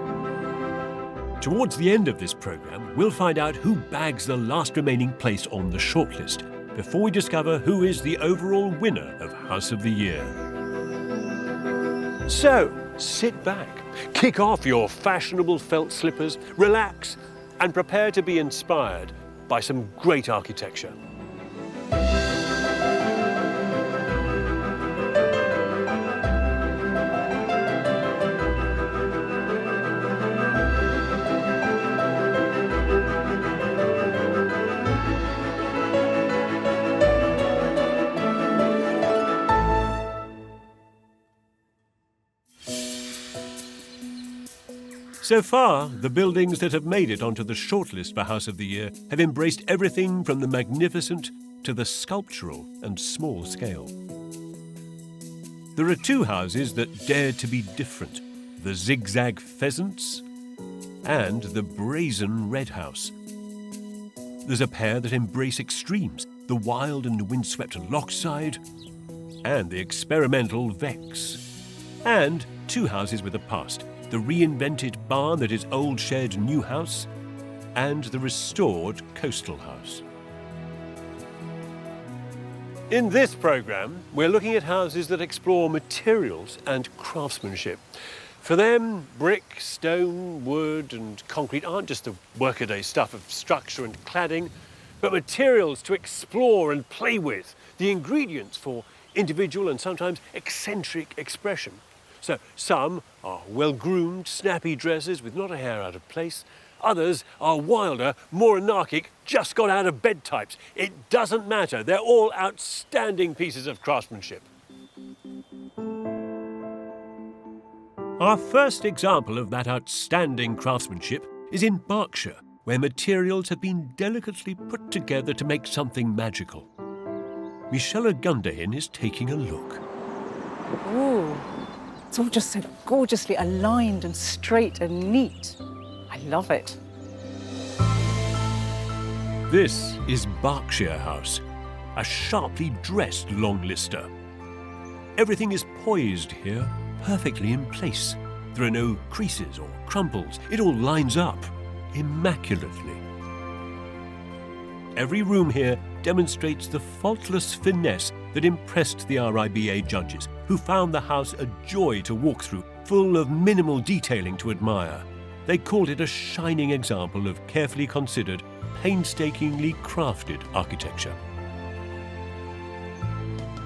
Towards the end of this programme, we'll find out who bags the last remaining place on the shortlist, before we discover who is the overall winner of House of the Year. So, sit back, kick off your fashionable felt slippers, relax, and prepare to be inspired by some great architecture. So far, the buildings that have made it onto the shortlist for House of the Year have embraced everything from the magnificent to the sculptural and small scale. There are 2 houses that dared to be different, the Zigzag Pheasants and the Brazen Red House. There's a pair that embrace extremes, the wild and windswept Lockside and the experimental Vex. And 2 houses with a past, the reinvented barn that is Old Shed New House, and the restored Coastal House. In this programme, we're looking at houses that explore materials and craftsmanship. For them, brick, stone, wood and concrete aren't just the workaday stuff of structure and cladding, but materials to explore and play with, the ingredients for individual and sometimes eccentric expression. So some are well-groomed, snappy dresses with not a hair out of place. Others are wilder, more anarchic, just got out of bed types. It doesn't matter. They're all outstanding pieces of craftsmanship. Our first example of that outstanding craftsmanship is in Berkshire, where materials have been delicately put together to make something magical. Michelle Gunderhin is taking a look. Ooh. It's all just so gorgeously aligned and straight and neat. I love it. This is Berkshire House, a sharply dressed longlister. Everything is poised here, perfectly in place. There are no creases or crumples. It all lines up immaculately. Every room here demonstrates the faultless finesse that impressed the RIBA judges, who found the house a joy to walk through, full of minimal detailing to admire. They called it a shining example of carefully considered, painstakingly crafted architecture.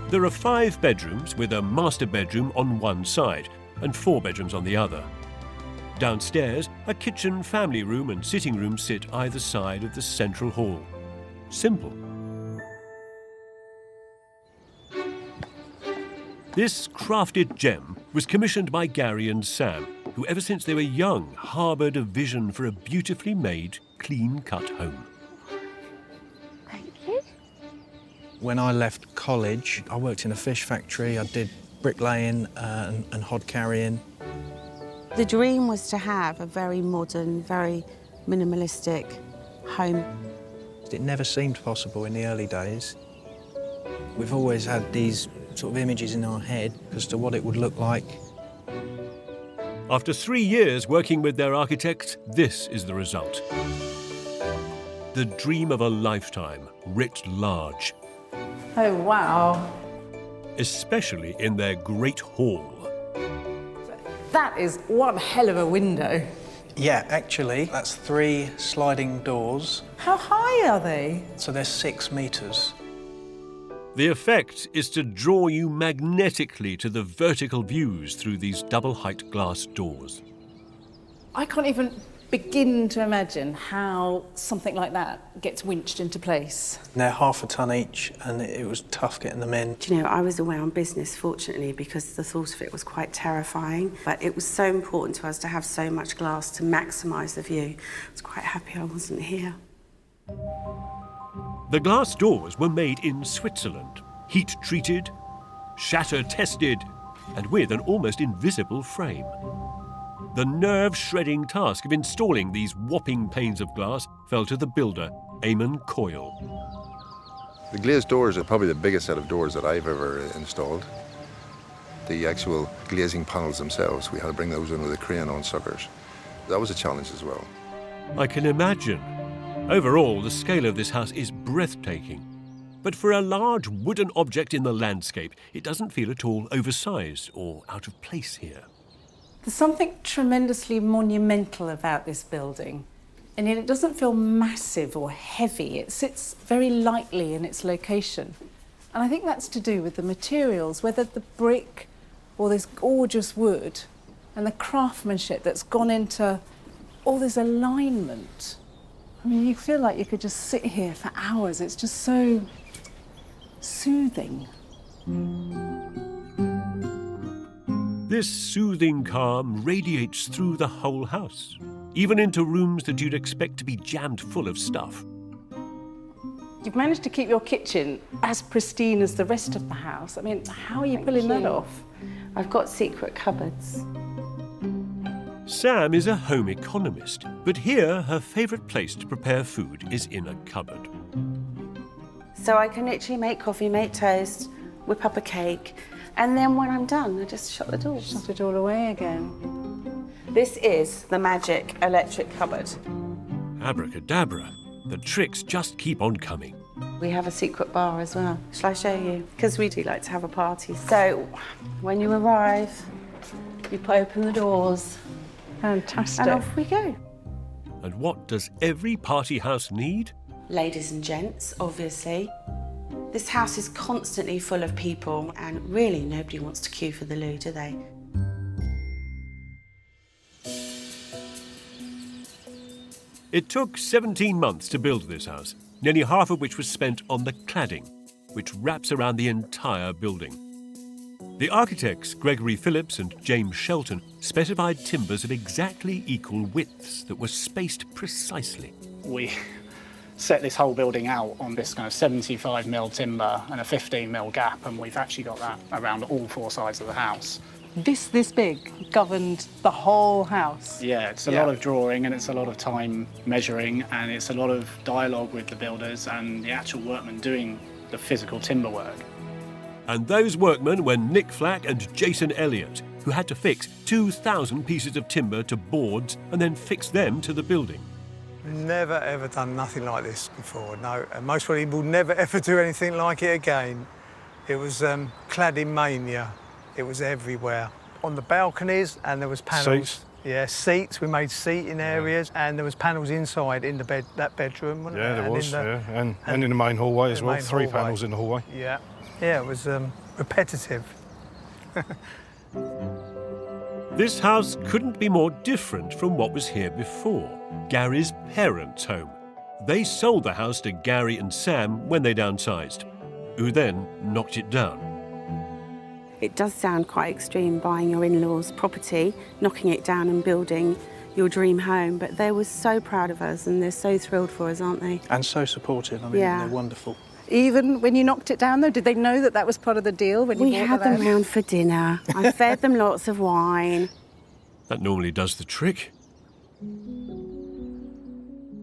There are 5 bedrooms with a master bedroom on one side and 4 bedrooms on the other. Downstairs, a kitchen, family room and sitting room sit either side of the central hall. Simple. This crafted gem was commissioned by Gary and Sam, who ever since they were young harboured a vision for a beautifully made, clean-cut home. Thank you. When I left college, I worked in a fish factory. I did bricklaying and hod carrying. The dream was to have a very modern, very minimalistic home. It never seemed possible in the early days. We've always had these sort of images in our head as to what it would look like. After 3 years working with their architects, this is the result. The dream of a lifetime, writ large. Oh, wow. Especially in their great hall. That is one hell of a window. Yeah, actually, that's 3 sliding doors. How high are they? So they're 6 metres. The effect is to draw you magnetically to the vertical views through these double-height glass doors. I can't even begin to imagine how something like that gets winched into place. They're half a tonne each, and it was tough getting them in. Do you know, I was away on business, fortunately, because the thought of it was quite terrifying. But it was so important to us to have so much glass to maximise the view. I was quite happy I wasn't here. The glass doors were made in Switzerland, heat-treated, shatter-tested, and with an almost invisible frame. The nerve-shredding task of installing these whopping panes of glass fell to the builder, Eamon Coyle. The glazed doors are probably the biggest set of doors that I've ever installed. The actual glazing panels themselves, we had to bring those in with a crane on suckers. That was a challenge as well. I can imagine. Overall, the scale of this house is breathtaking. But for a large wooden object in the landscape, it doesn't feel at all oversized or out of place here. There's something tremendously monumental about this building, and yet it doesn't feel massive or heavy. It sits very lightly in its location. And I think that's to do with the materials, whether the brick or this gorgeous wood and the craftsmanship that's gone into all this alignment. I mean, you feel like you could just sit here for hours. It's just so soothing. This soothing calm radiates through the whole house, even into rooms that you'd expect to be jammed full of stuff. You've managed to keep your kitchen as pristine as the rest of the house. I mean, how are you pulling that off? I've got secret cupboards. Sam is a home economist, but here her favourite place to prepare food is in a cupboard. So I can literally make coffee, make toast, whip up a cake, and then when I'm done, I just shut the door. Shut it all away again. This is the magic electric cupboard. Abracadabra. The tricks just keep on coming. We have a secret bar as well. Shall I show you? Because we do like to have a party. So when you arrive, you open the doors. Fantastic. And off we go. And what does every party house need? Ladies and gents, obviously. This house is constantly full of people, and really nobody wants to queue for the loo, do they? It took 17 months to build this house, nearly half of which was spent on the cladding, which wraps around the entire building. The architects, Gregory Phillips and James Shelton, specified timbers of exactly equal widths that were spaced precisely. We set this whole building out on this kind of 75mm timber and a 15mm gap, and we've actually got that around all 4 sides of the house. This big governed the whole house? Yeah, it's a lot of drawing and it's a lot of time measuring and it's a lot of dialogue with the builders and the actual workmen doing the physical timber work. And those workmen were Nick Flack and Jason Elliott, who had to fix 2,000 pieces of timber to boards and then fix them to the building. Never ever done nothing like this before, no. And most people never ever do anything like it again. It was cladding mania. It was everywhere. On the balconies, and there was panels. Seats. Yeah, seats. We made seating areas, and there was panels inside in the bedroom. Wasn't Yeah, there? there was. And And in the main hallway as the well. main 3 hallway. panels in the hallway. Yeah, yeah. It was repetitive. This house couldn't be more different from what was here before, Gary's parents' home. They sold the house to Gary and Sam when they downsized, who then knocked it down. It does sound quite extreme, buying your in-laws' property, knocking it down and building your dream home, but they were so proud of us and they're so thrilled for us, aren't they? And so supportive. I mean, Yeah. they're wonderful. Even when you knocked it down, though, did they know that that was part of the deal? When We you bought had the them house? round for dinner. I fed them lots of wine. That normally does the trick.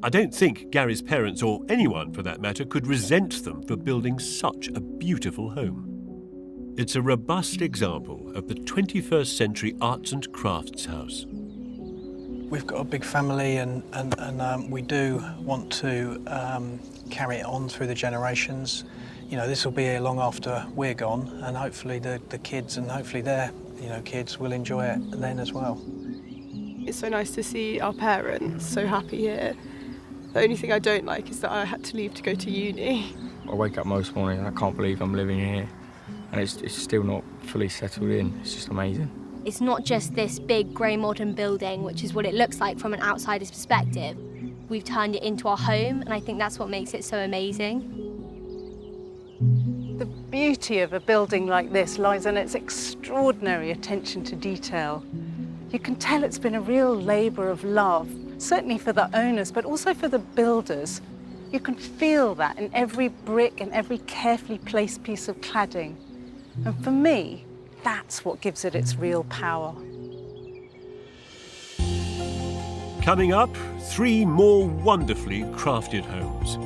I don't think Gary's parents, or anyone for that matter, could resent them for building such a beautiful home. It's a robust example of the 21st century arts and crafts house. We've got a big family, and we do want to carry it on through the generations. You know, this will be here long after we're gone, and hopefully the kids and hopefully their kids will enjoy it then as well. It's so nice to see our parents so happy here. The only thing I don't like is that I had to leave to go to uni. I wake up most mornings and I can't believe I'm living here, and it's still not fully settled in. It's just amazing. It's not just this big grey modern building, which is what it looks like from an outsider's perspective. We've turned it into our home, and I think that's what makes it so amazing. The beauty of a building like this lies in its extraordinary attention to detail. You can tell it's been a real labour of love, certainly for the owners, but also for the builders. You can feel that in every brick and every carefully placed piece of cladding. And for me, that's what gives it its real power. Coming up, 3 more wonderfully crafted homes.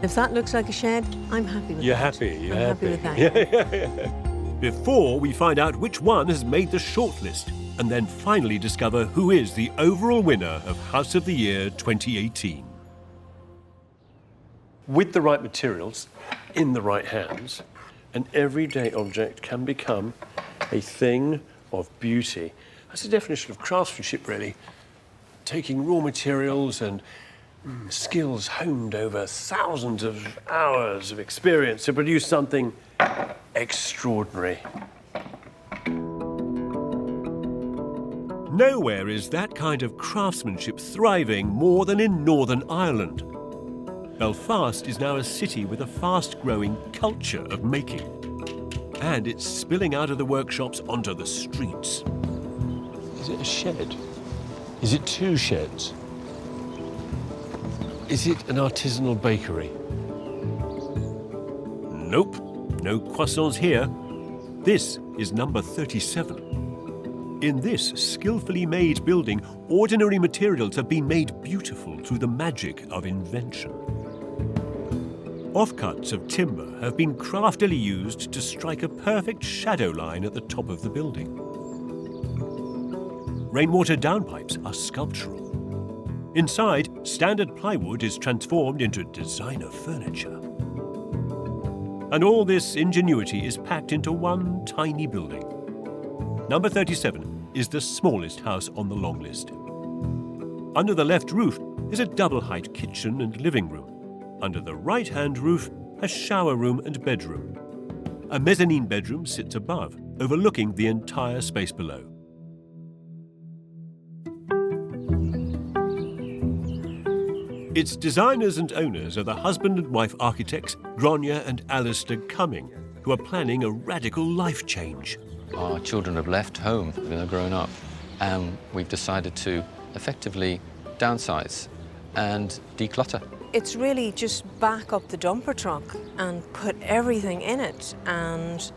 If that looks like a shed, I'm happy with You're that. happy, you're I'm happy. happy with that. Before we find out which one has made the shortlist, and then finally discover who is the overall winner of House of the Year 2018. With the right materials, in the right hands, an everyday object can become a thing of beauty. That's the definition of craftsmanship, really. Taking raw materials and skills honed over thousands of hours of experience to produce something extraordinary. Nowhere is that kind of craftsmanship thriving more than in Northern Ireland. Belfast is now a city with a fast-growing culture of making. And it's spilling out of the workshops onto the streets. Is it a shed? Is it 2 sheds? Is it an artisanal bakery? Nope, no croissants here. This is number 37. In this skillfully made building, ordinary materials have been made beautiful through the magic of invention. Offcuts of timber have been craftily used to strike a perfect shadow line at the top of the building. Rainwater downpipes are sculptural. Inside, standard plywood is transformed into designer furniture. And all this ingenuity is packed into one tiny building. Number 37 is the smallest house on the long list. Under the left roof is a double-height kitchen and living room. Under the right-hand roof, a shower room and bedroom. A mezzanine bedroom sits above, overlooking the entire space below. Its designers and owners are the husband and wife architects Gráinne and Alistair Cumming, who are planning a radical life change. Our children have left home when they're grown up, and we've decided to effectively downsize and declutter. It's really just back up the dumper truck and put everything in it and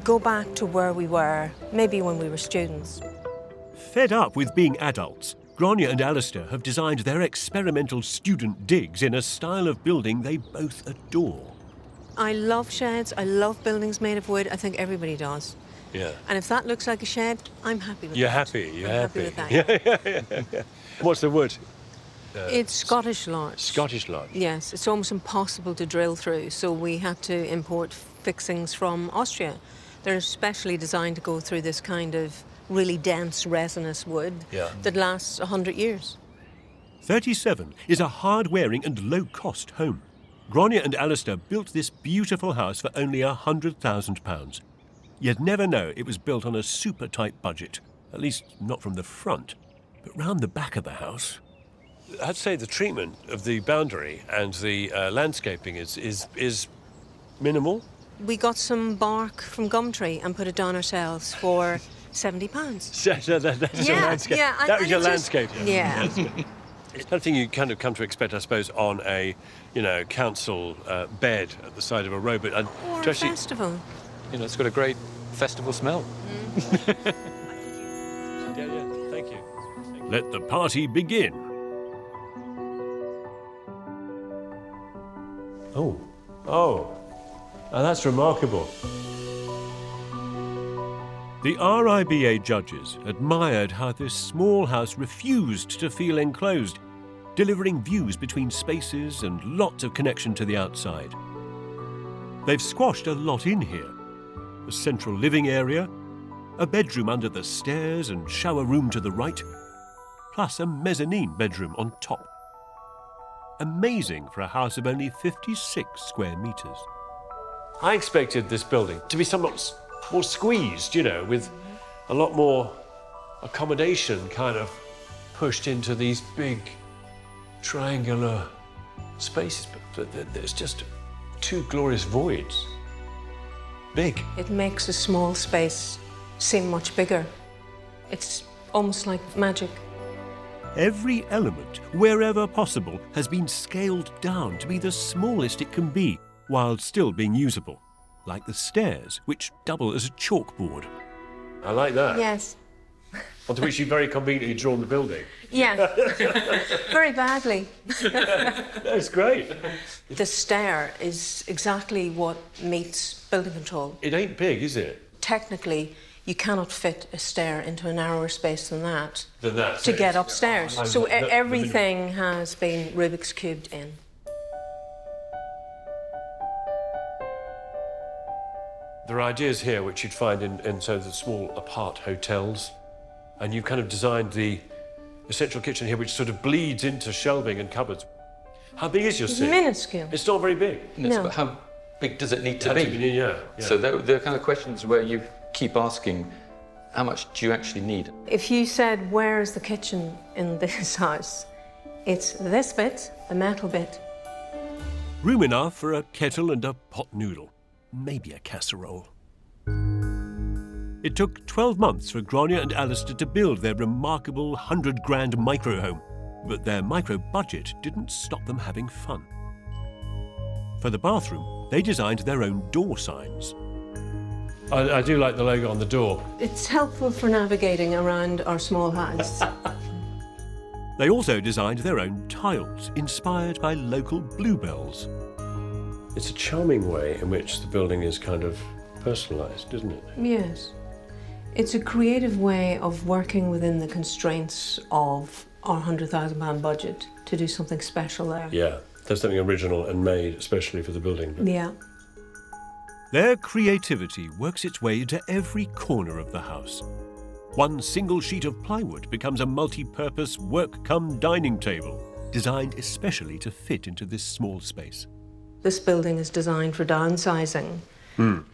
go back to where we were, maybe when we were students. Fed up with being adults, Gráinne and Alistair have designed their experimental student digs in a style of building they both adore. I love sheds, I love buildings made of wood, I think everybody does. Yeah. And if that looks like a shed, I'm happy with You're that. happy, you're I'm happy. with that. Yeah. What's the wood? It's Scottish larch. Scottish larch. Yes, it's almost impossible to drill through, so we had to import fixings from Austria. They're specially designed to go through this kind of really dense resinous wood that lasts 100 years. 37 is a hard-wearing and low-cost home. Grania and Alistair built this beautiful house for only £100,000. You'd never know it was built on a super tight budget, at least not from the front. But round the back of the house, I'd say the treatment of the boundary and the landscaping is minimal. We got some bark from Gumtree and put it down ourselves for £70. That's your landscape. Yeah, that was your landscape. Yeah. It's something you kind of come to expect, I suppose, on a, council bed at the side of a road. But or a festival. It's got a great festival smell. Yeah, thank you. Let the party begin. Oh, now that's remarkable. The RIBA judges admired how this small house refused to feel enclosed, delivering views between spaces and lots of connection to the outside. They've squashed a lot in here. A central living area, a bedroom under the stairs and shower room to the right, plus a mezzanine bedroom on top. Amazing for a house of only 56 square metres. I expected this building to be somewhat more squeezed, with a lot more accommodation kind of pushed into these big triangular spaces, but there's just two glorious voids. Big. It makes a small space seem much bigger. It's almost like magic. Every element, wherever possible, has been scaled down to be the smallest it can be, while still being usable, like the stairs, which double as a chalkboard. I like that. Yes. Onto which you've very conveniently drawn the building. Yeah. Very badly. That's great. The stair is exactly what meets building control. It ain't big, is it? Technically, you cannot fit a stair into a narrower space than that to to get upstairs. So the everything has been Rubik's cubed in. There are ideas here which you'd find in so the small apart hotels, and you've kind of designed the central kitchen here, which sort of bleeds into shelving and cupboards. How big is your It's sink? minuscule. It's not very big. No. But how big does it need to be? Yeah. So there are kind of questions where you keep asking, how much do you actually need? If you said, where is the kitchen in this house? It's this bit, the metal bit. Room enough for a kettle and a pot noodle, maybe a casserole. It took 12 months for Grania and Alistair to build their remarkable 100 grand micro home, but their micro budget didn't stop them having fun. For the bathroom, they designed their own door signs. I do like the logo on the door. It's helpful for navigating around our small house. They also designed their own tiles, inspired by local bluebells. It's a charming way in which the building is kind of personalised, isn't it? Yes. It's a creative way of working within the constraints of our £100,000 budget to do something special there. Yeah, there's something original and made especially for the building. Yeah. Their creativity works its way into every corner of the house. One single sheet of plywood becomes a multi-purpose work-cum-dining table, designed especially to fit into this small space. This building is designed for downsizing.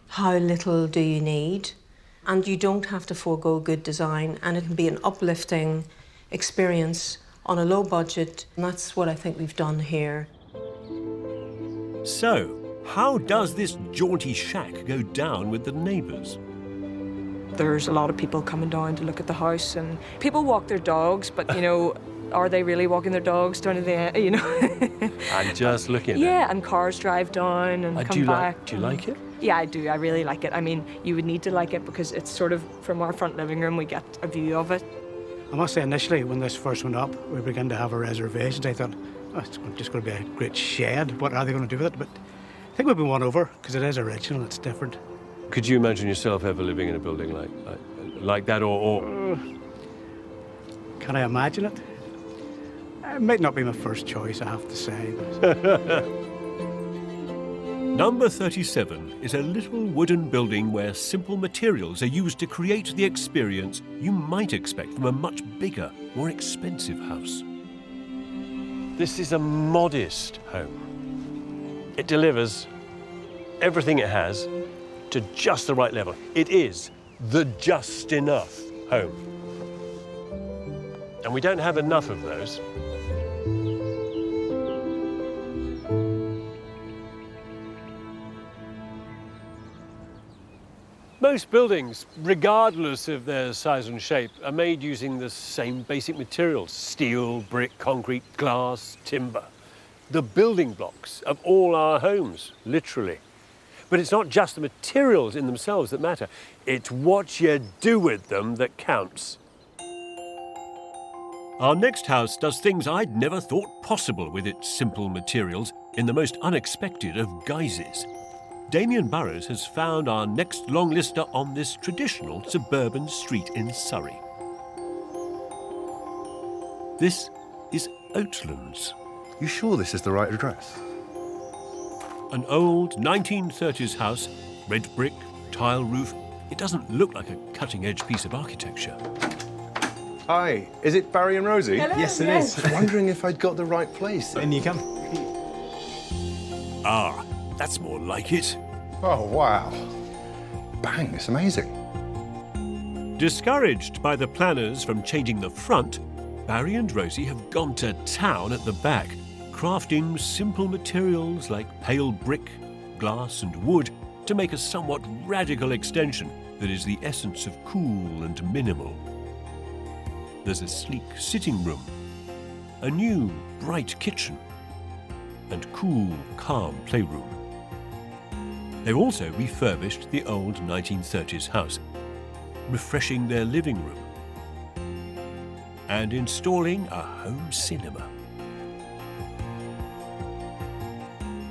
How little do you need? And you don't have to forego good design, and it can be an uplifting experience on a low budget, and that's what I think we've done here. So, how does this jaunty shack go down with the neighbours? There's a lot of people coming down to look at the house, and people walk their dogs, but are they really walking their dogs down to the end, I'm just looking at it. Yeah, and cars drive down and come back. Do you like it? Yeah, I do. I really like it. I mean, you would need to like it because it's sort of, from our front living room, we get a view of it. I must say, initially, when this first went up, we began to have our reservations. I thought, it's just going to be a great shed. What are they going to do with it? But I think we've been won over because it is original, it's different. Could you imagine yourself ever living in a building like that, or... Can I imagine it? It might not be my first choice, I have to say. But... Number 37 is a little wooden building where simple materials are used to create the experience you might expect from a much bigger, more expensive house. This is a modest home. It delivers everything it has to just the right level. It is the just enough home. And we don't have enough of those. Most buildings, regardless of their size and shape, are made using the same basic materials: steel, brick, concrete, glass, timber. The building blocks of all our homes, literally. But it's not just the materials in themselves that matter. It's what you do with them that counts. Our next house does things I'd never thought possible with its simple materials in the most unexpected of guises. Damien Burrows has found our next long lister on this traditional suburban street in Surrey. This is Oatlands. You sure this is the right address? An old 1930s house, red brick, tile roof. It doesn't look like a cutting-edge piece of architecture. Hi, is it Barry and Rosie? Hello, yes, it is. Wondering if I'd got the right place. In you come. Ah, that's more like it. Oh, wow. Bang, it's amazing. Discouraged by the planners from changing the front, Barry and Rosie have gone to town at the back, crafting simple materials like pale brick, glass and wood to make a somewhat radical extension that is the essence of cool and minimal. There's a sleek sitting room, a new bright kitchen, and cool, calm playroom. They've also refurbished the old 1930s house, refreshing their living room and installing a home cinema.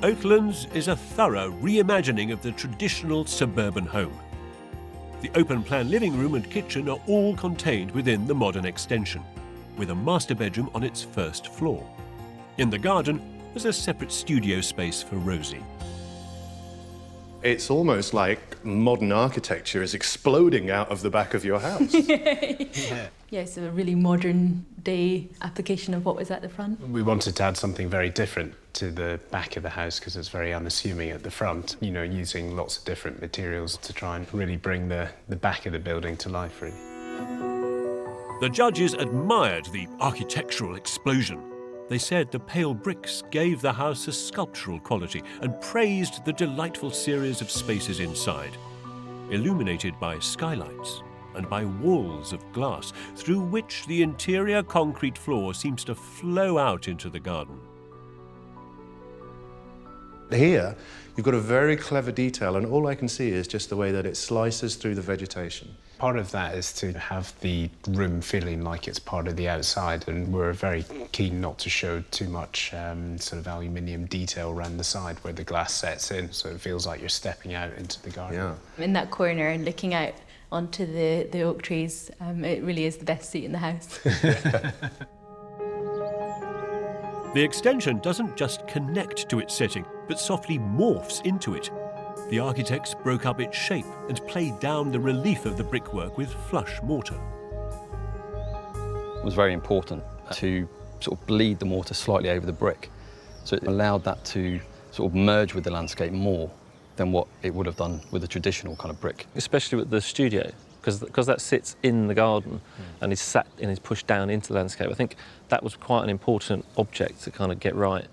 Oatlands is a thorough reimagining of the traditional suburban home. The open-plan living room and kitchen are all contained within the modern extension, with a master bedroom on its first floor. In the garden, there's a separate studio space for Rosie. It's almost like modern architecture is exploding out of the back of your house. Yeah, it's a really modern day application of what was at the front. We wanted to add something very different to the back of the house because it's very unassuming at the front, you know, using lots of different materials to try and really bring the back of the building to life, really. The judges admired the architectural explosion. They said the pale bricks gave the house a sculptural quality and praised the delightful series of spaces inside, illuminated by skylights and by walls of glass through which the interior concrete floor seems to flow out into the garden. Here, you've got a very clever detail, and all I can see is just the way that it slices through the vegetation. Part of that is to have the room feeling like it's part of the outside, and we're very keen not to show too much sort of aluminium detail around the side where the glass sets in, so it feels like you're stepping out into the garden. Yeah. In that corner and looking out onto the oak trees, it really is the best seat in the house. The extension doesn't just connect to its setting, but softly morphs into it. The architects broke up its shape and played down the relief of the brickwork with flush mortar. It was very important to sort of bleed the mortar slightly over the brick, so it allowed that to sort of merge with the landscape more than what it would have done with a traditional kind of brick. Especially with the studio, because that sits in the garden and is sat and is pushed down into the landscape. I think that was quite an important object to kind of get right.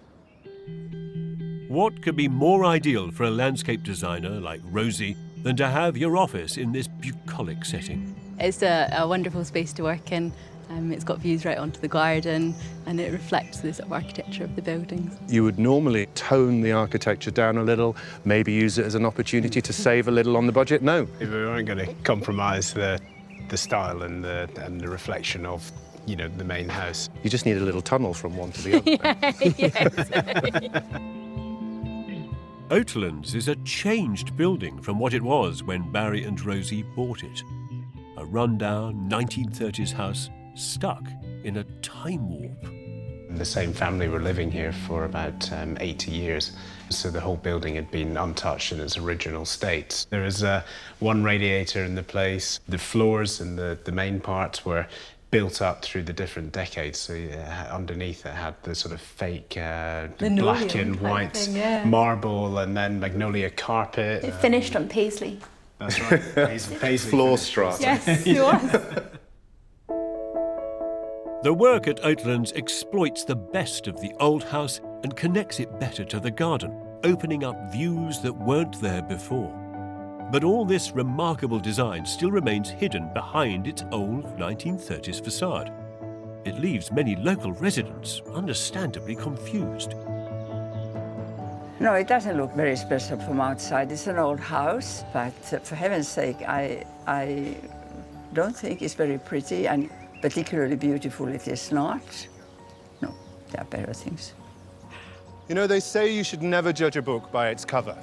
What could be more ideal for a landscape designer like Rosie than to have your office in this bucolic setting? It's a wonderful space to work in. It's got views right onto the garden, and it reflects the sort of architecture of the buildings. You would normally tone the architecture down a little, maybe use it as an opportunity to save a little on the budget. No. We weren't going to compromise the style and the reflection of, you know, the main house. You just need a little tunnel from one to the other. Yeah. Oatlands is a changed building from what it was when Barry and Rosie bought it. A rundown 1930s house stuck in a time warp. The same family were living here for about 80 years, so the whole building had been untouched in its original state. There was one radiator in the place. The floors and the main parts were built up through the different decades, so underneath it had the sort of fake black and white thing, yeah. marble, and then magnolia carpet. It finished on Paisley. That's right, Paisley floor strata. Yes, it was. The work at Oatlands exploits the best of the old house and connects it better to the garden, opening up views that weren't there before. But all this remarkable design still remains hidden behind its old 1930s facade. It leaves many local residents understandably confused. No, it doesn't look very special from outside. It's an old house, but for heaven's sake, I don't think it's very pretty, and particularly beautiful it is not. No, there are better things. You know, they say you should never judge a book by its cover.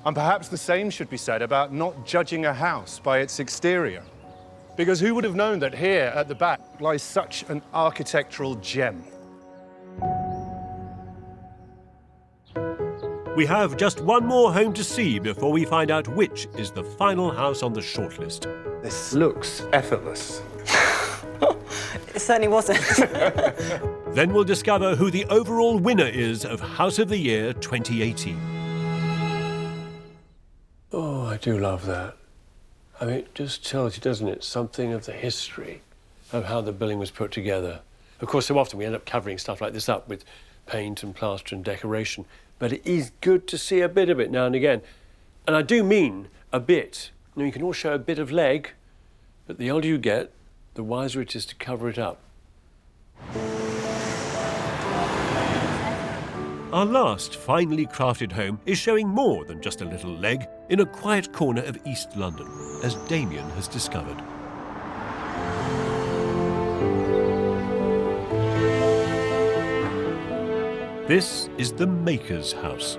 And perhaps the same should be said about not judging a house by its exterior. Because who would have known that here at the back lies such an architectural gem? We have just one more home to see before we find out which is the final house on the shortlist. This looks effortless. It certainly wasn't. Then we'll discover who the overall winner is of House of the Year 2018. Oh, I do love that. I mean, it just tells you, doesn't it, something of the history of how the building was put together. Of course, so often we end up covering stuff like this up with paint and plaster and decoration, but it is good to see a bit of it now and again. And I do mean a bit. You know, you can all show a bit of leg, but the older you get, the wiser it is to cover it up. Our last finely crafted home is showing more than just a little leg in a quiet corner of East London, as Damien has discovered. This is the Maker's House.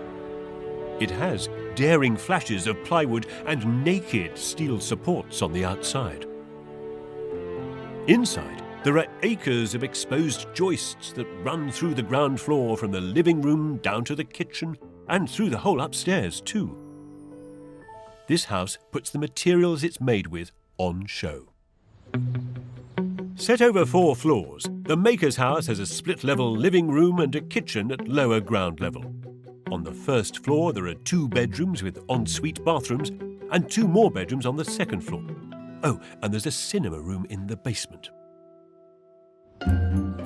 It has daring flashes of plywood and naked steel supports on the outside. Inside, there are acres of exposed joists that run through the ground floor from the living room down to the kitchen and through the whole upstairs too. This house puts the materials it's made with on show. Set over 4 floors, the Maker's House has a split-level living room and a kitchen at lower ground level. On the first floor, there are 2 bedrooms with ensuite bathrooms and 2 more bedrooms on the second floor. Oh, and there's a cinema room in the basement.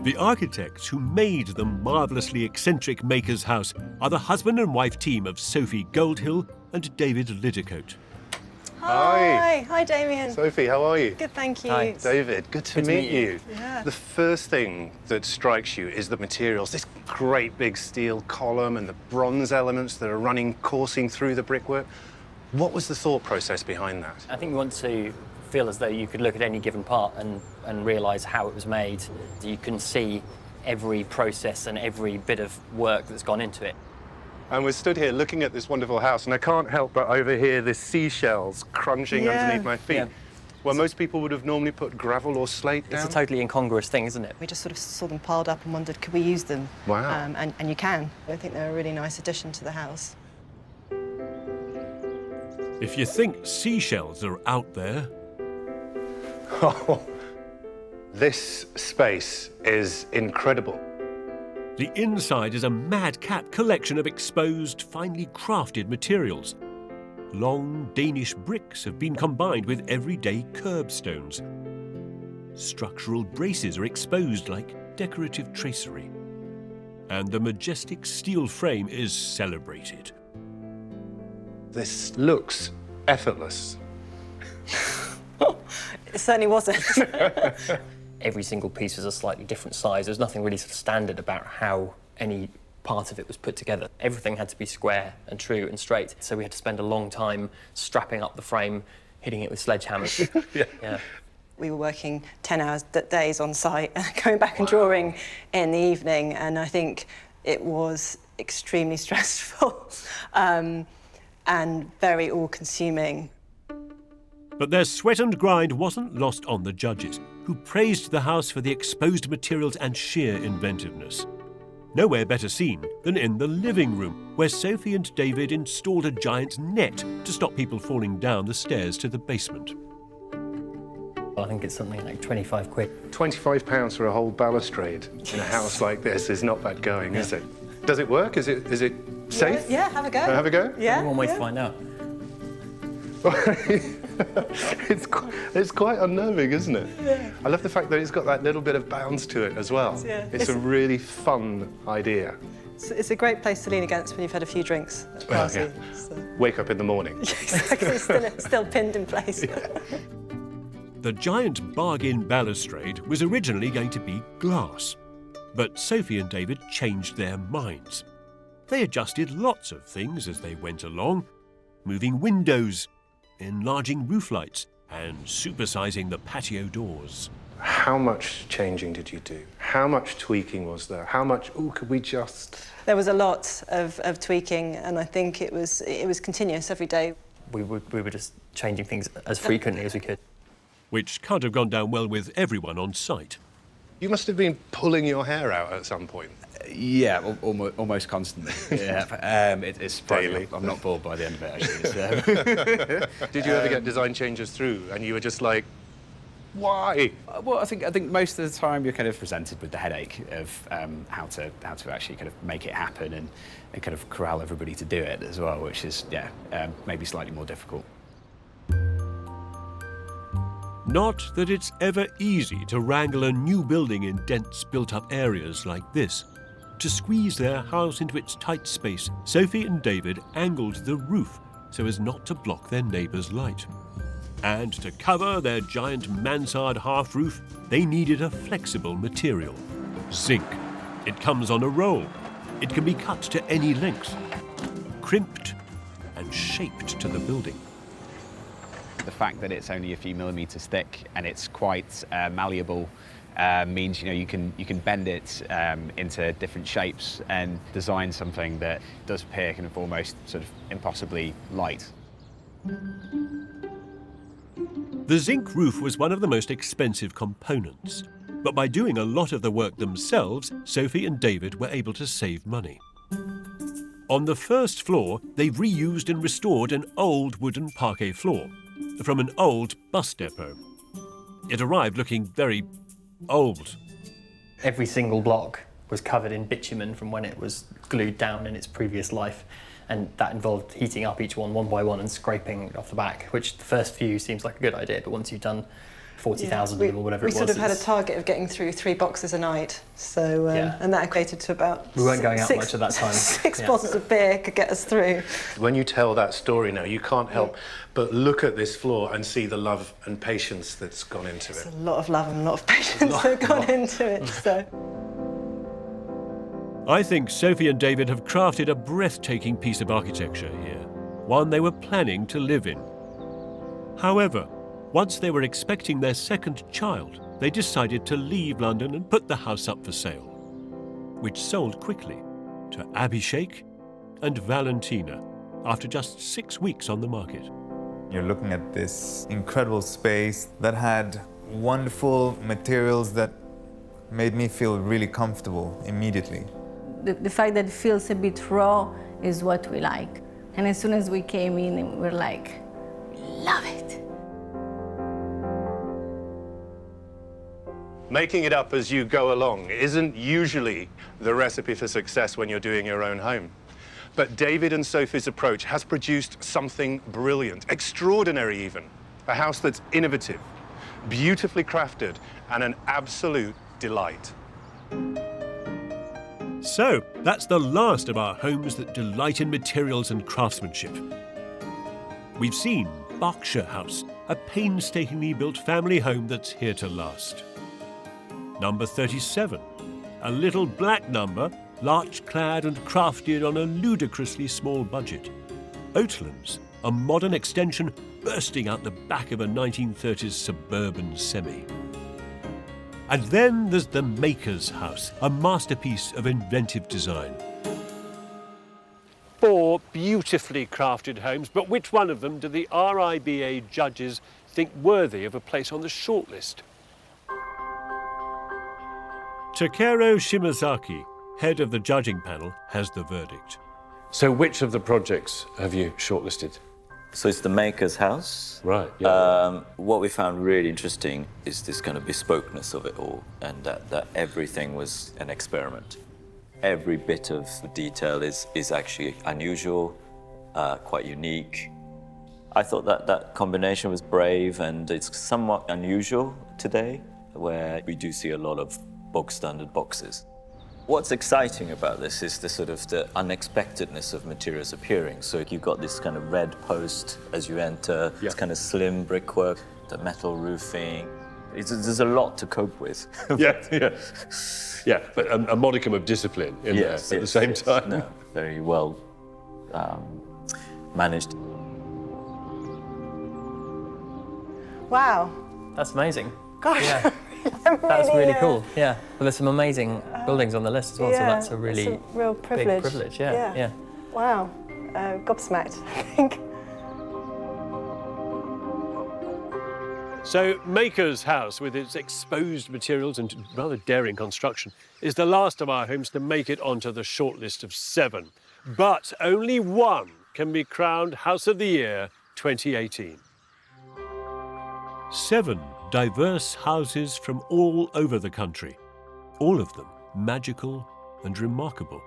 The architects who made the marvellously eccentric Maker's House are the husband and wife team of Sophie Goldhill and David Liddicote. Hi. Hi, Damien. Sophie, how are you? Good, thank you. Hi. David, good to meet you. Yeah. The first thing that strikes you is the materials. This great big steel column and the bronze elements that are coursing through the brickwork. What was the thought process behind that? I think we want to feel as though you could look at any given part and realise how it was made. You can see every process and every bit of work that's gone into it. And we're stood here looking at this wonderful house, and I can't help but overhear the seashells crunching underneath my feet. Yeah. Where most people would have normally put gravel or slate down. It's a totally incongruous thing, isn't it? We just sort of saw them piled up and wondered, could we use them? Wow. And you can. I think they're a really nice addition to the house. If you think seashells are out there... Oh, this space is incredible. The inside is a madcap collection of exposed, finely crafted materials. Long Danish bricks have been combined with everyday curbstones. Structural braces are exposed like decorative tracery. And the majestic steel frame is celebrated. This looks effortless. It certainly wasn't. Every single piece was a slightly different size. There's nothing really sort of standard about how any part of it was put together. Everything had to be square and true and straight. So we had to spend a long time strapping up the frame, hitting it with sledgehammers. Yeah. We were working 10-hour days on site, going back and drawing in the evening, and I think it was extremely stressful and very all-consuming. But their sweat and grind wasn't lost on the judges, who praised the house for the exposed materials and sheer inventiveness. Nowhere better seen than in the living room, where Sophie and David installed a giant net to stop people falling down the stairs to the basement. I think it's something like 25 quid. £25 for a whole balustrade in a house like this is not bad going, is it? Does it work? Is it safe? Yeah, have a go. Have a go? Yeah. One way to find out. It's quite unnerving, isn't it? Yeah. I love the fact that it's got that little bit of bounce to it as well. Yeah. It's a really fun idea. It's a great place to lean against when you've had a few drinks at a party. Yeah. So. Wake up in the morning. Exactly, still pinned in place. Yeah. The giant bargain balustrade was originally going to be glass, but Sophie and David changed their minds. They adjusted lots of things as they went along, moving windows, enlarging roof lights, and supersizing the patio doors. How much changing did you do? How much tweaking was there? How much, could we just... There was a lot of tweaking, and I think it was continuous every day. We were just changing things as frequently as we could. Which can't have gone down well with everyone on site. You must have been pulling your hair out at some point. Yeah, almost constantly. Yeah, it's daily. I'm not bored by the end of it, actually. Did you ever get design changes through and you were just like, why? Well, I think most of the time you're kind of presented with the headache of how to actually kind of make it happen and kind of corral everybody to do it as well, which is maybe slightly more difficult. Not that it's ever easy to wrangle a new building in dense built-up areas like this. To squeeze their house into its tight space, Sophie and David angled the roof so as not to block their neighbour's light. And to cover their giant mansard half roof, they needed a flexible material, zinc. It comes on a roll. It can be cut to any length, crimped and shaped to the building. The fact that it's only a few millimetres thick and it's quite malleable means you can bend it into different shapes and design something that does appear kind of almost sort of impossibly light. The zinc roof was one of the most expensive components, but by doing a lot of the work themselves, Sophie and David were able to save money. On the first floor, they've reused and restored an old wooden parquet floor from an old bus depot. It arrived looking very old. Every single block was covered in bitumen from when it was glued down in its previous life, and that involved heating up each one by one and scraping off the back, which the first few seems like a good idea, but once you've done 40,000 of them or whatever it was... We sort of had a target of getting through 3 boxes a night, so and that equated to about... We weren't going out much at that time. 6 bottles of beer could get us through. When you tell that story now, you can't help but look at this floor and see the love and patience that's gone into it. There's a lot of love and a lot of patience that gone into it, so... I think Sophie and David have crafted a breathtaking piece of architecture here, one they were planning to live in. However, once they were expecting their second child, they decided to leave London and put the house up for sale, which sold quickly to Abhishek and Valentina after just 6 weeks on the market. You're looking at this incredible space that had wonderful materials that made me feel really comfortable immediately. The fact that it feels a bit raw is what we like. And as soon as we came in, we're like, love it. Making it up as you go along isn't usually the recipe for success when you're doing your own home. But David and Sophie's approach has produced something brilliant, extraordinary even. A house that's innovative, beautifully crafted, and an absolute delight. So, that's the last of our homes that delight in materials and craftsmanship. We've seen Berkshire House, a painstakingly built family home that's here to last. Number 37, a little black number, larch-clad and crafted on a ludicrously small budget. Oatlands, a modern extension bursting out the back of a 1930s Suburban semi. And then there's the Maker's House, a masterpiece of inventive design. 4 beautifully crafted homes, but which one of them do the RIBA judges think worthy of a place on the shortlist. Takeru Shimazaki, head of the judging panel, has the verdict. So which of the projects have you shortlisted? So it's the Maker's House. Right, yeah. What we found really interesting is this kind of bespokeness of it all, and that everything was an experiment. Every bit of detail is actually unusual, quite unique. I thought that combination was brave, and it's somewhat unusual today, where we do see a lot of bog standard boxes. What's exciting about this is the unexpectedness of materials appearing. So you've got this kind of red post as you enter, this kind of slim brickwork, the metal roofing. There's a lot to cope with. Yeah, but a modicum of discipline in there at the same time. No, very well managed. Wow. That's amazing. Gosh. Yeah. That's really cool. Yeah. Well, there's some amazing buildings on the list as well, so that's a really it's a real privilege. big privilege. Yeah. Wow. Gobsmacked, I think. So Maker's House, with its exposed materials and rather daring construction, is the last of our homes to make it onto the shortlist of 7. But only one can be crowned House of the Year 2018. 7 diverse houses from all over the country, all of them magical and remarkable.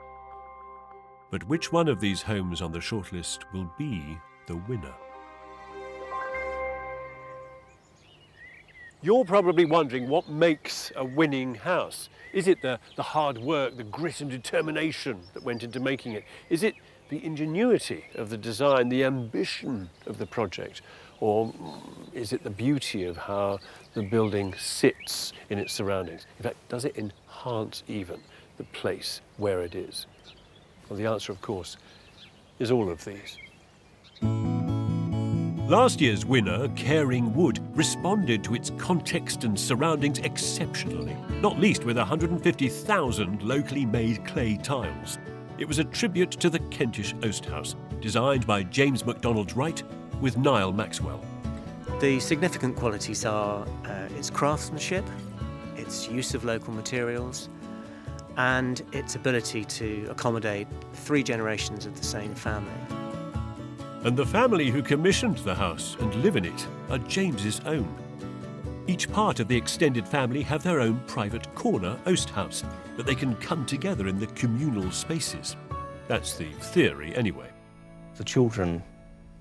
But which one of these homes on the shortlist will be the winner? You're probably wondering what makes a winning house. Is it the hard work, the grit and determination that went into making it? Is it the ingenuity of the design, the ambition of the project? Or is it the beauty of how the building sits in its surroundings? In fact, does it enhance even the place where it is? Well, the answer, of course, is all of these. Last year's winner, Caring Wood, responded to its context and surroundings exceptionally, not least with 150,000 locally made clay tiles. It was a tribute to the Kentish Oast House, designed by James MacDonald Wright with Niall Maxwell. The significant qualities are its craftsmanship, its use of local materials, and its ability to accommodate 3 generations of the same family. And the family who commissioned the house and live in it are James's own. Each part of the extended family have their own private corner Oast House that they can come together in the communal spaces. That's the theory anyway. The children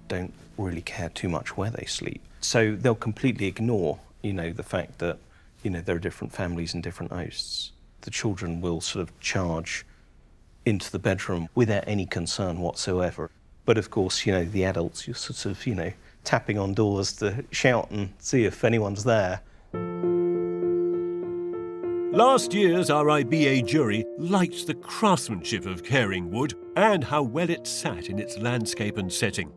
don't really care too much where they sleep, so they'll completely ignore, the fact that, there are different families and different oasts. The children will sort of charge into the bedroom without any concern whatsoever. But of course, the adults, you're sort of, tapping on doors to shout and see if anyone's there. Last year's RIBA jury liked the craftsmanship of Caring Wood and how well it sat in its landscape and setting.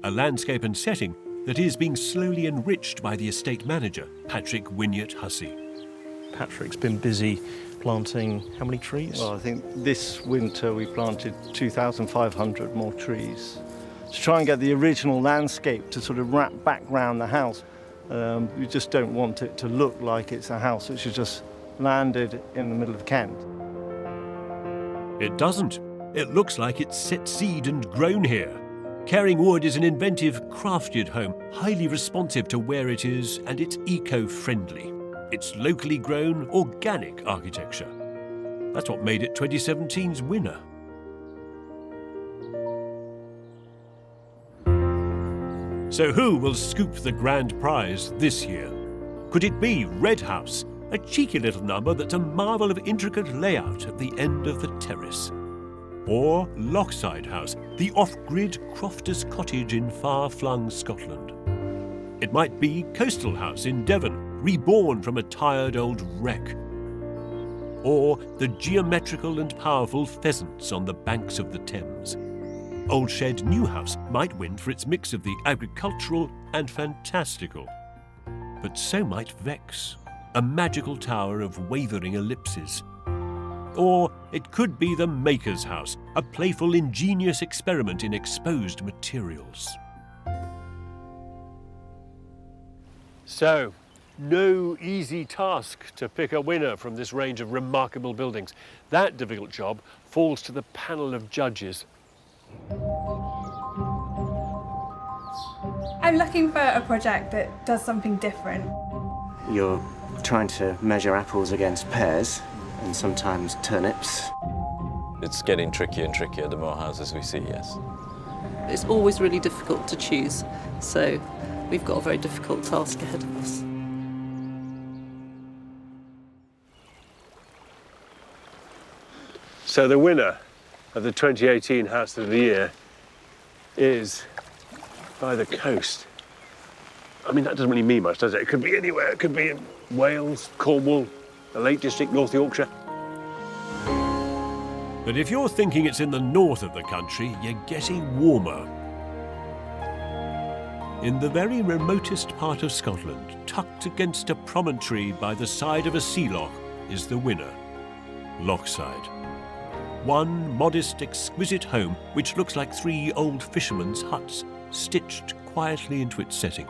A landscape and setting that is being slowly enriched by the estate manager, Patrick Wynyard-Hussey. Patrick's been busy planting how many trees? Well, I think this winter we planted 2,500 more trees to try and get the original landscape to sort of wrap back round the house. We just don't want it to look like it's a house which has just landed in the middle of Kent. It doesn't. It looks like it's set seed and grown here. Caring Wood is an inventive, crafted home, highly responsive to where it is, and it's eco-friendly. It's locally grown, organic architecture. That's what made it 2017's winner. So who will scoop the grand prize this year? Could it be Red House, a cheeky little number that's a marvel of intricate layout at the end of the terrace? Or Lockside House, the off-grid crofter's cottage in far-flung Scotland? It might be Coastal House in Devon, reborn from a tired old wreck. Or the geometrical and powerful pheasants on the banks of the Thames. Old Shed New House might win for its mix of the agricultural and fantastical. But so might Vex, a magical tower of wavering ellipses. Or it could be the Maker's House, a playful, ingenious experiment in exposed materials. So, no easy task to pick a winner from this range of remarkable buildings. That difficult job falls to the panel of judges. I'm looking for a project that does something different. You're trying to measure apples against pears and sometimes turnips. It's getting trickier and trickier the more houses we see, yes. It's always really difficult to choose, so we've got a very difficult task ahead of us. So the winner of the 2018 House of the Year is by the coast. I mean, that doesn't really mean much, does it? It could be anywhere. It could be in Wales, Cornwall, the Lake District, North Yorkshire. But if you're thinking it's in the north of the country, you're getting warmer. In the very remotest part of Scotland, tucked against a promontory by the side of a sea loch, is the winner, Lockside. One modest, exquisite home which looks like 3 old fishermen's huts, stitched quietly into its setting.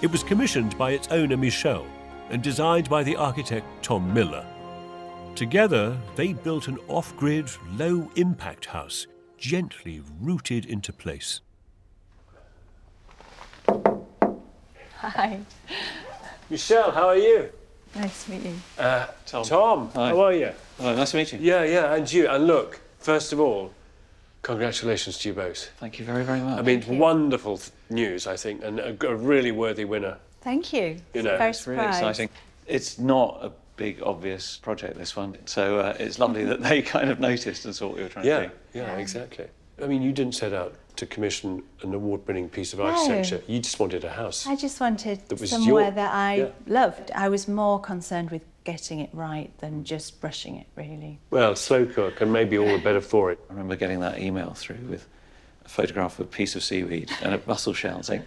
It was commissioned by its owner, Michelle, and designed by the architect, Tom Miller. Together, they built an off-grid, low-impact house, gently rooted into place. Hi. Michelle, how are you? Nice to meet you. Tom, how are you? Hello, nice to meet you. Yeah, and you. And look, first of all, congratulations to you both. Thank you very, very much. I mean, wonderful news, I think, and a really worthy winner. Thank you. You know, very It's really surprised. exciting. It's not a big, obvious project, this one, so it's lovely that they kind of noticed and saw what we were trying to do. Yeah, exactly. I mean, you didn't set out to commission an award-winning piece of architecture. You just wanted a house. I just wanted that was somewhere that I loved. I was more concerned with getting it right than just brushing it, really. Well, slow cook, and maybe all the better for it. I remember getting that email through with a photograph of a piece of seaweed and a mussel shell saying,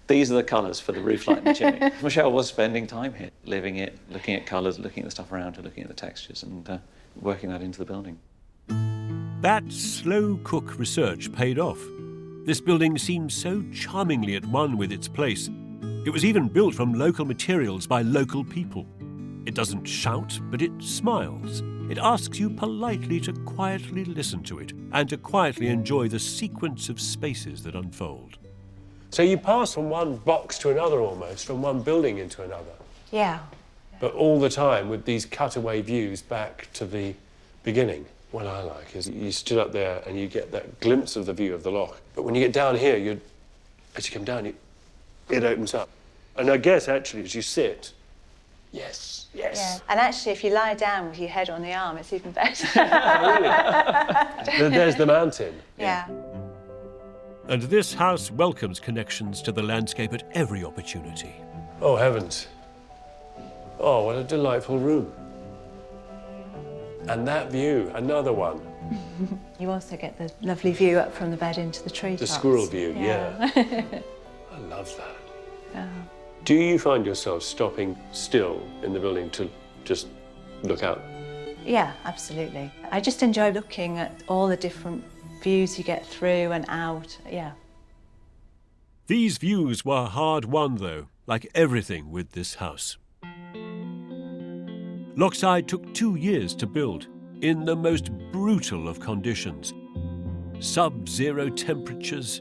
these are the colours for the roof light and the chimney. Michelle was spending time here, living it, looking at colours, looking at the stuff around her, looking at the textures and working that into the building. That slow cook research paid off. This building seems so charmingly at one with its place. It was even built from local materials by local people. It doesn't shout, but it smiles. It asks you politely to quietly listen to it and to quietly enjoy the sequence of spaces that unfold. So you pass from one box to another almost, from one building into another. Yeah. But all the time with these cutaway views back to the beginning. What I like is you stood up there and you get that glimpse of the view of the loch. But when you get down here, as you come down, it opens up. And I guess, actually, as you sit, yes. Yeah. And actually, if you lie down with your head on the arm, it's even better. There's the mountain. Yeah. And this house welcomes connections to the landscape at every opportunity. Oh, heavens. Oh, what a delightful room. And that view, another one. You also get the lovely view up from the bed into the treetops. The squirrel view, yeah. I love that. Yeah. Do you find yourself stopping still in the building to just look out? Yeah, absolutely. I just enjoy looking at all the different views you get through and out, yeah. These views were hard won, though, like everything with this house. Lockside took 2 years to build, in the most brutal of conditions. Sub-zero temperatures,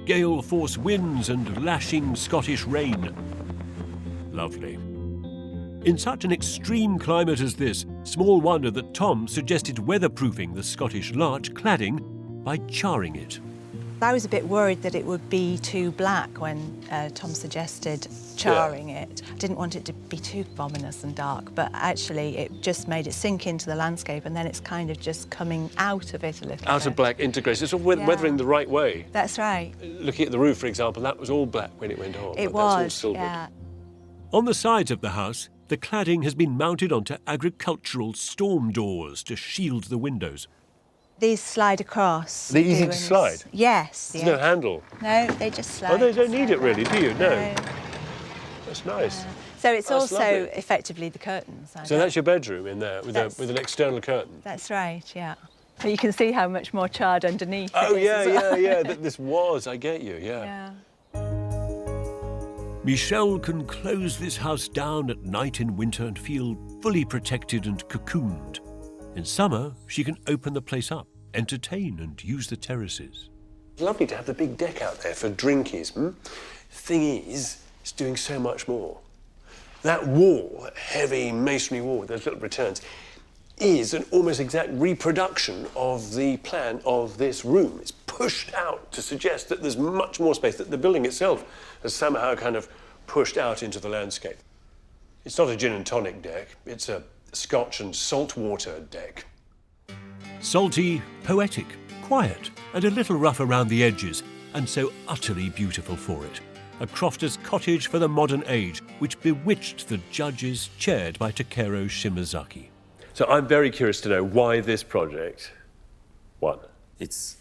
gale-force winds and lashing Scottish rain. Lovely. In such an extreme climate as this, small wonder that Tom suggested weatherproofing the Scottish larch cladding by charring it. I was a bit worried that it would be too black when Tom suggested charring it. I didn't want it to be too ominous and dark, but actually it just made it sink into the landscape and then it's kind of just coming out of it a little Out bit. of black integrated. It's sort of weathering the right way. That's right. Looking at the roof, for example, that was all black when it went on. It but that's all was, silvered. yeah. On the sides of the house, the cladding has been mounted onto agricultural storm doors to shield the windows. These slide across. Are they easy to doing- slide? Yes. There's yeah. no handle. No, they just slide. Oh, they don't need it really, do you? No. No. That's nice. So it's That's also lovely. effectively the curtains. So that's your bedroom in there with an external curtain? That's right, yeah. But you can see how much more charred underneath. Oh, it is as well. yeah. This was, I get you, yeah. Michelle can close this house down at night in winter and feel fully protected and cocooned. In summer, she can open the place up, entertain and use the terraces. It's lovely to have the big deck out there for drinkies. Thing is, it's doing so much more. That wall, that heavy masonry wall with those little returns, is an almost exact reproduction of the plan of this room. It's pushed out to suggest that there's much more space, that the building itself has somehow kind of pushed out into the landscape. It's not a gin and tonic deck, it's a Scotch and saltwater deck. Salty, poetic, quiet, and a little rough around the edges, and so utterly beautiful for it. A crofter's cottage for the modern age, which bewitched the judges chaired by Takeru Shimazaki. So I'm very curious to know why this project won. It's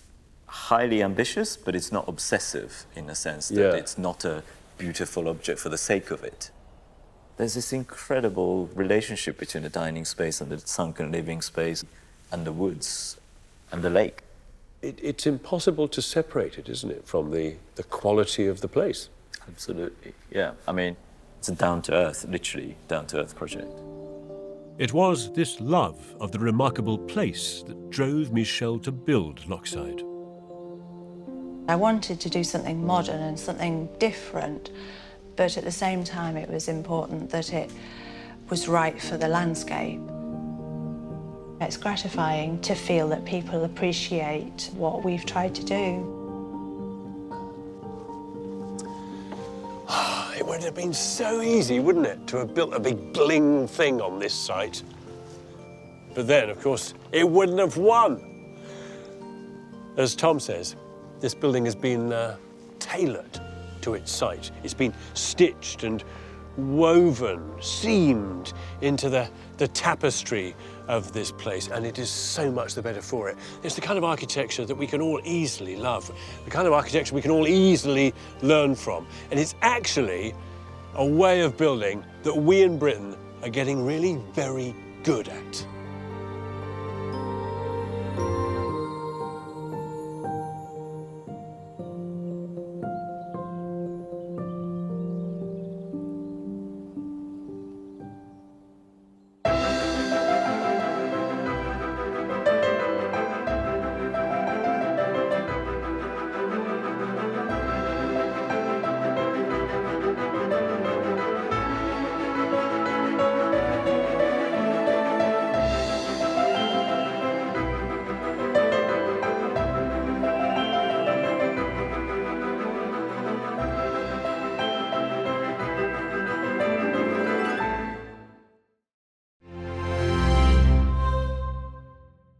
highly ambitious, but it's not obsessive in the sense that it's not a beautiful object for the sake of it. There's this incredible relationship between the dining space and the sunken living space and the woods and the lake. It's impossible to separate it, isn't it, from the quality of the place? Absolutely, yeah. I mean, it's a down-to-earth, literally down-to-earth project. It was this love of the remarkable place that drove Michelle to build Lockside. I wanted to do something modern and something different, but at the same time it was important that it was right for the landscape. It's gratifying to feel that people appreciate what we've tried to do. It would have been so easy, wouldn't it, to have built a big bling thing on this site. But then, of course, it wouldn't have won. As Tom says, this building has been tailored to its site. It's been stitched and woven, seamed into the tapestry of this place, and it is so much the better for it. It's the kind of architecture that we can all easily love, the kind of architecture we can all easily learn from. And it's actually a way of building that we in Britain are getting really very good at.